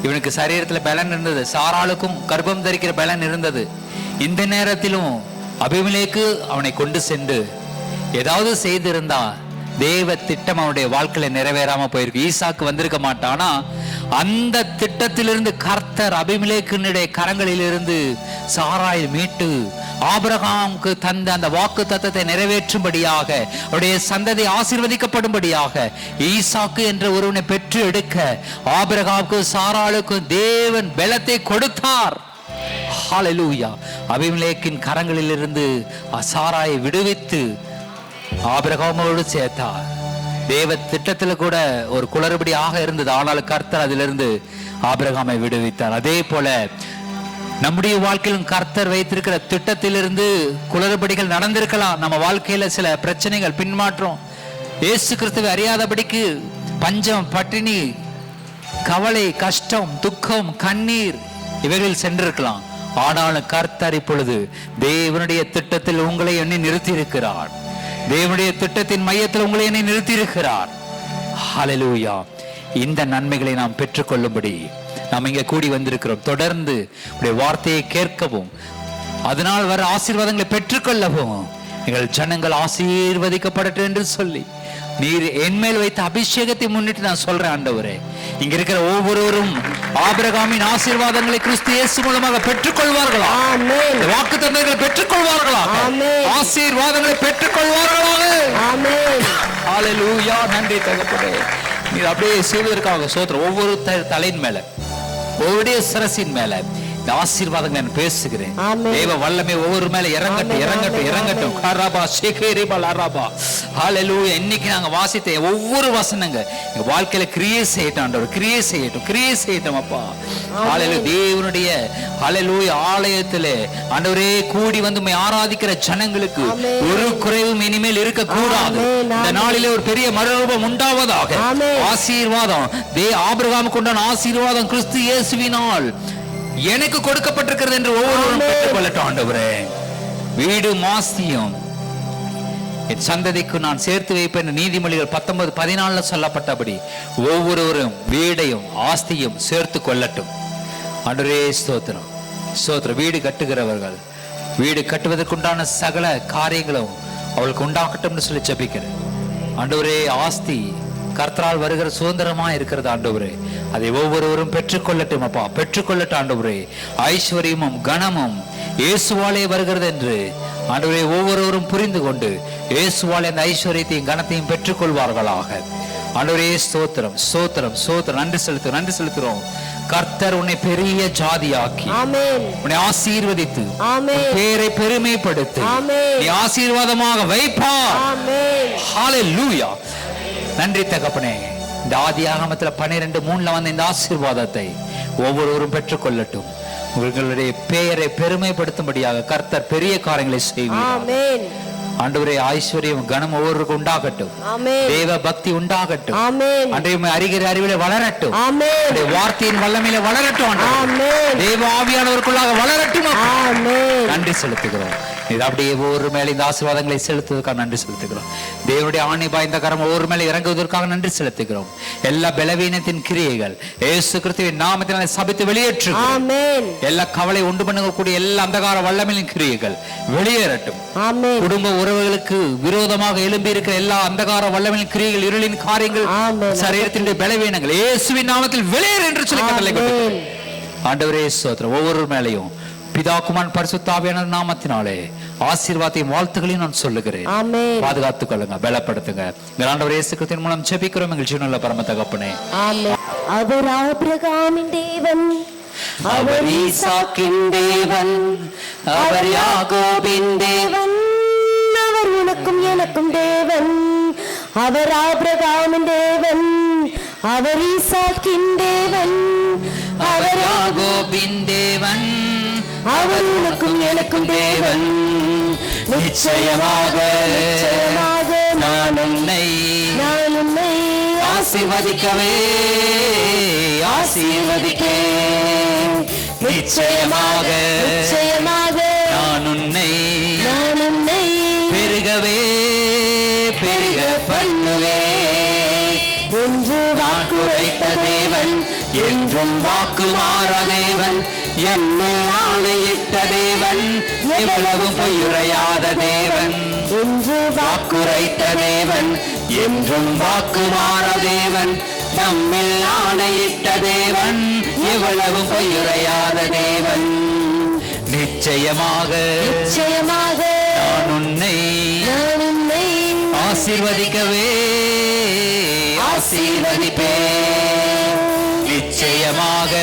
இவனுக்கு சரீரத்துல பலன் இருந்தது, சாராளுக்கும் கர்ப்பம் தரிக்கிற பலன் இருந்தது. இந்த நேரத்திலும் அபிமெலேக்கு அவனை கொண்டு சென்று ஏதாவது செய்திருந்தா தேவ திட்டம் அவனுடைய வாழ்க்கையில நிறைவேறாம போயிருக்கு. ஈசாக்கு வந்திருக்க மாட்டானா அந்த திட்டத்திலிருந்து கர்த்தர் அபிமெலேக்கினுடைய கரங்களிலிருந்து சாராயை மீட்டு ஆபிரகாமுக்கு தந்த அந்த வாக்கு தத்தத்தை நிறைவேற்றும்படியாக, அவருடைய சந்ததி ஆசீர்வதிக்கப்படும்படியாக ஈசாக்கு என்ற ஒருவனை பெற்று எடுக்க ஆபிரகாமுக்கு சாராளுக்கு தேவன் பலத்தை கொடுத்தார். ஹல்லேலூயா. அபிமெலேக்கின் கரங்களிலிருந்து சாராயை விடுவித்து ஆபிரகாமோடு சேர்த்தார். தேவ திட்டத்துல கூட ஒரு குளறுபடியாக இருந்தது. ஆனால் கர்த்தர் அதிலிருந்து ஆபிரகாமை விடுவித்தார். அதே போல நம்முடைய வாழ்க்கையிலும் கர்த்தர் வைத்திருக்கிற திட்டத்திலிருந்து குளறுபடிகள் நடந்திருக்கலாம். நம்ம வாழ்க்கையில சில பிரச்சனைகள், பின்மாற்றம், இயேசு கிறிஸ்துவை அறியாதபடிக்கு பஞ்சம், பட்டினி, கவலை, கஷ்டம், துக்கம், கண்ணீர் இவைகளில் சென்றிருக்கலாம். ஆனாலும் கர்த்தர் இப்பொழுது தேவனுடைய திட்டத்தில் உங்களை எண்ணி நிறுத்தி இருக்கிறார். தேவனுடைய திட்டத்தின் மையத்தில் உங்களை எண்ணி நிறுத்தி இருக்கிறார். ஹல்லேலூயா. இந்த நன்மைகளை நாம் பெற்றுக்கொள்ளும்படி நாம் இங்கே கூடி வந்திருக்கிறோம். தொடர்ந்து உடைய வார்த்தையை கேட்கவும், அதனால் வர ஆசீர்வாதங்களை பெற்றுக்கொள்ளவும் எங்கள் ஜனங்கள் ஆசீர்வதிக்கப்படட்டும் என்று சொல்லி நீர் என்மேல் வைத்த அபிஷேகத்தை முன்னிட்டு நான் சொல்றேன் ஆண்டவரே, இங்க இருக்கிற ஒவ்வொருவரும் ஆபிரகாமின் ஆசீர்வாதங்களை கிறிஸ்து இயேசு மூலமாக பெற்றுக்கொள்வார்களா? ஆமென். வாக்குத்தத்தங்களை பெற்றுக்கொள்வார்களா? ஆமென். ஆசீர்வாதங்களை பெற்றுக்கொள்வார்களா? ஆமென். ஹல்லேலூயா. நன்றி தகப்பனே, நீர் அப்படியே செய்வதற்காக ஸ்தோத்திரம். ஒவ்வொரு தலையின் மேல, ஒவ்வொரு சிரசின் மேல ஆசீர்வாதங்கள் நான் பேசுகிறேன். தேவ வல்லமை ஒவ்வொரு மேல இறங்கட்டும் இறங்கட்டும் இறங்கட்டும். கரபா ஷேகேரிபா லரபா. ஹல்லேலூயா. இன்னைக்கு நாங்க வாசித்த ஒவ்வொரு வசனங்க எங்க வாழ்க்கையில கிரியேட் செய்யட்டும் ஆண்டவர், கிரியேட் செய்யட்டும், கிரியேட் செய்யட்டும் அப்பா. ஹல்லேலூயா. தேவனுடைய ஹல்லேலூயா ஆலயத்திலே ஆண்டவரே கூடி வந்து உம்மை ஆராதிக்கிற ஜனங்களுக்கு ஒரு குறைவும் இனிமேல் இருக்க கூடாது. இந்த நாளிலே ஒரு பெரிய மறுரூபம் உண்டாவதாக. ஆசீர்வாதம் ஆபிரகாமுக்கு உண்டான ஆசீர்வாதம் கிறிஸ்து இயேசுவினால் எனக்கு கொடுக்கப்பட்டிருக்கிறது என்று ஒவ்வொருவரும் பெற்றுக்கொள்ளட்டும் ஆண்டவரே. வீடு மாஸ்தியம் என் சந்ததிக்கு நான் சேர்த்து வைப்பேன். நீதிமொழிகள் 19:14 சொல்லப்பட்டபடி ஒவ்வொருவரும் வீடையும் ஆஸ்தியும் சேர்த்து கொள்ளட்டும் ஆண்டவரே. ஸ்தோத்திரம் ஸ்தோத்திரம். வீடு கட்டுகிறவர்கள் வீடு கட்டுவதற்குண்டான சகல காரியங்களும் அவளுக்கு உண்டாகட்டும் சொல்லி ஜெபிக்கிறேன் ஆண்டவரே. ஆஸ்தி கர்த்தரால் வருகிற சுதந்திரமா இருக்கிறது ஆண்டவரே. அதை ஒவ்வொருவரும் பெற்றுக்கொள்ளட்டும் அப்பா, பெற்றுக்கொள்ளட்டும் ஆண்டவரே. ஐஸ்வர்யமும் கனமும் இயேசுவாலே வருகிறது என்று ஆண்டவரே ஒவ்வொருவரும் புரிந்து கொண்டு இயேசுவாலே அந்த ஐஸ்வர்யத்தையும் கனத்தையும் பெற்றுக்கொள்வார்களாக. ஆண்டவரே ஸ்தோத்திரம் ஸ்தோத்திரம் ஸ்தோத்திரம். நன்றி செலுத்துகிறோம். கர்த்தர் உன்னை பெரிய ஜாதியாக்கி உன்னை ஆசீர்வதித்து பேரை பெருமைப்படுத்தி நீ ஆசீர்வாதமாக வைப்பார். ஹல்லேலூயா. நன்றி தகப்பனே. இந்த ஆதியாகமத்தில் 12:3 வந்த இந்த ஆசீர்வாதத்தை ஒவ்வொருவரும் பெற்றுக்கொள்ளட்டும். உங்களுடைய பெயரை பெருமைப்படுத்தும்படியாக கர்த்தர் பெரிய காரியங்களை செய்வார். ஆண்டவரே ஐஸ்வர்யம் கனம் ஒவ்வொருவருக்கும் உண்டாகட்டும். தேவ பக்தி உண்டாகட்டும். அன்றைய அறிகிற அறிவிலே வளரட்டும். வார்த்தையின் வல்லமையில வளரட்டும். தேவ ஆவியானவருக்குள்ளாக வளரட்டும். நன்றி செலுத்துகிறோம். இது அப்படியே ஒவ்வொரு மேலே இந்த ஆசீர்வாதங்களை செலுத்துவதற்காக நன்றி செலுத்துகிறோம். தேவனுடைய ஆணை பாய்ந்த கரம் ஒவ்வொரு மேலே இறங்குவதற்காக நன்றி செலுத்துகிறோம். எல்லா பலவீனத்தின் கிரியைகள் இயேசு கிறிஸ்துவின் நாமத்தினாலே சபித்து வெளியேற்று. எல்லா கவலை உண்டு பண்ணக்கூடிய எல்லா அந்தகார வல்லமையின் கிரியைகள் வெளியேறட்டும். குடும்ப உறவுகளுக்கு விரோதமாக எழும்பி இருக்கிற எல்லா அந்தகார வல்லமையின் கிரியைகள், இருளின் காரியங்கள், சரீரத்தினுடைய பலவீனங்கள் இயேசுவின் நாமத்தில் வெளியேறு என்று சொல்லி கட்டளை கொடுக்கிறேன். ஆண்டவரே ஸ்தோத்திரம். ஒவ்வொரு மேலையும் பிதா குமாரன் பரிசுத்த ஆவியானவர் நாமத்தினாலே ஆசீர்வாதத்தையும் வாழ்த்துக்களையும் நான் சொல்லுகிறேன். பாதுகாத்துக் கொள்ளுங்க, பலப்படுத்துங்க. ஆண்டவர் இயேசு கிறிஸ்துவின் மூலம் ஜெபிக்கிறோம் எங்கள் ஜீவனுள்ள பரம தகப்பனே. அவர் ஆபிரகாமின் தேவன், அவர் ஈசாக்கின் தேவன், அவர் யாக்கோபின் தேவன், அவர் உனக்கும் எனக்கும் தேவன். அவர் ஆபிரகாமின் தேவன், அவர் ஈசாக்கின் தேவன், அவர் யாக்கோபின் தேவன், அவர் உனக்கும் எனக்கும் தேவன். நிச்சயமாக நான் உன்னை ஆசீர்வதிக்கவே ஆசீர்வதிப்பேன். நிச்சயமாக நான் உன்னை பெருகவே பெருக பண்ணுவேன் என்று வாக்குரைத்த தேவன், என்றும் வாக்கு மாறா தேவன், என்னை ஆணையிட்ட தேவன், எவ்வளவு பொய்யுரையாத தேவன், என்று வாக்குரைத்த தேவன், என்றும் வாக்கு மாறா தேவன், நம்மில் ஆணையிட்ட தேவன், எவ்வளவு பொய்யுரையாத தேவன். நிச்சயமாக நான் உன்னை ஆசீர்வதிக்கவே ஆசீர்வதிப்பேன். நிச்சயமாக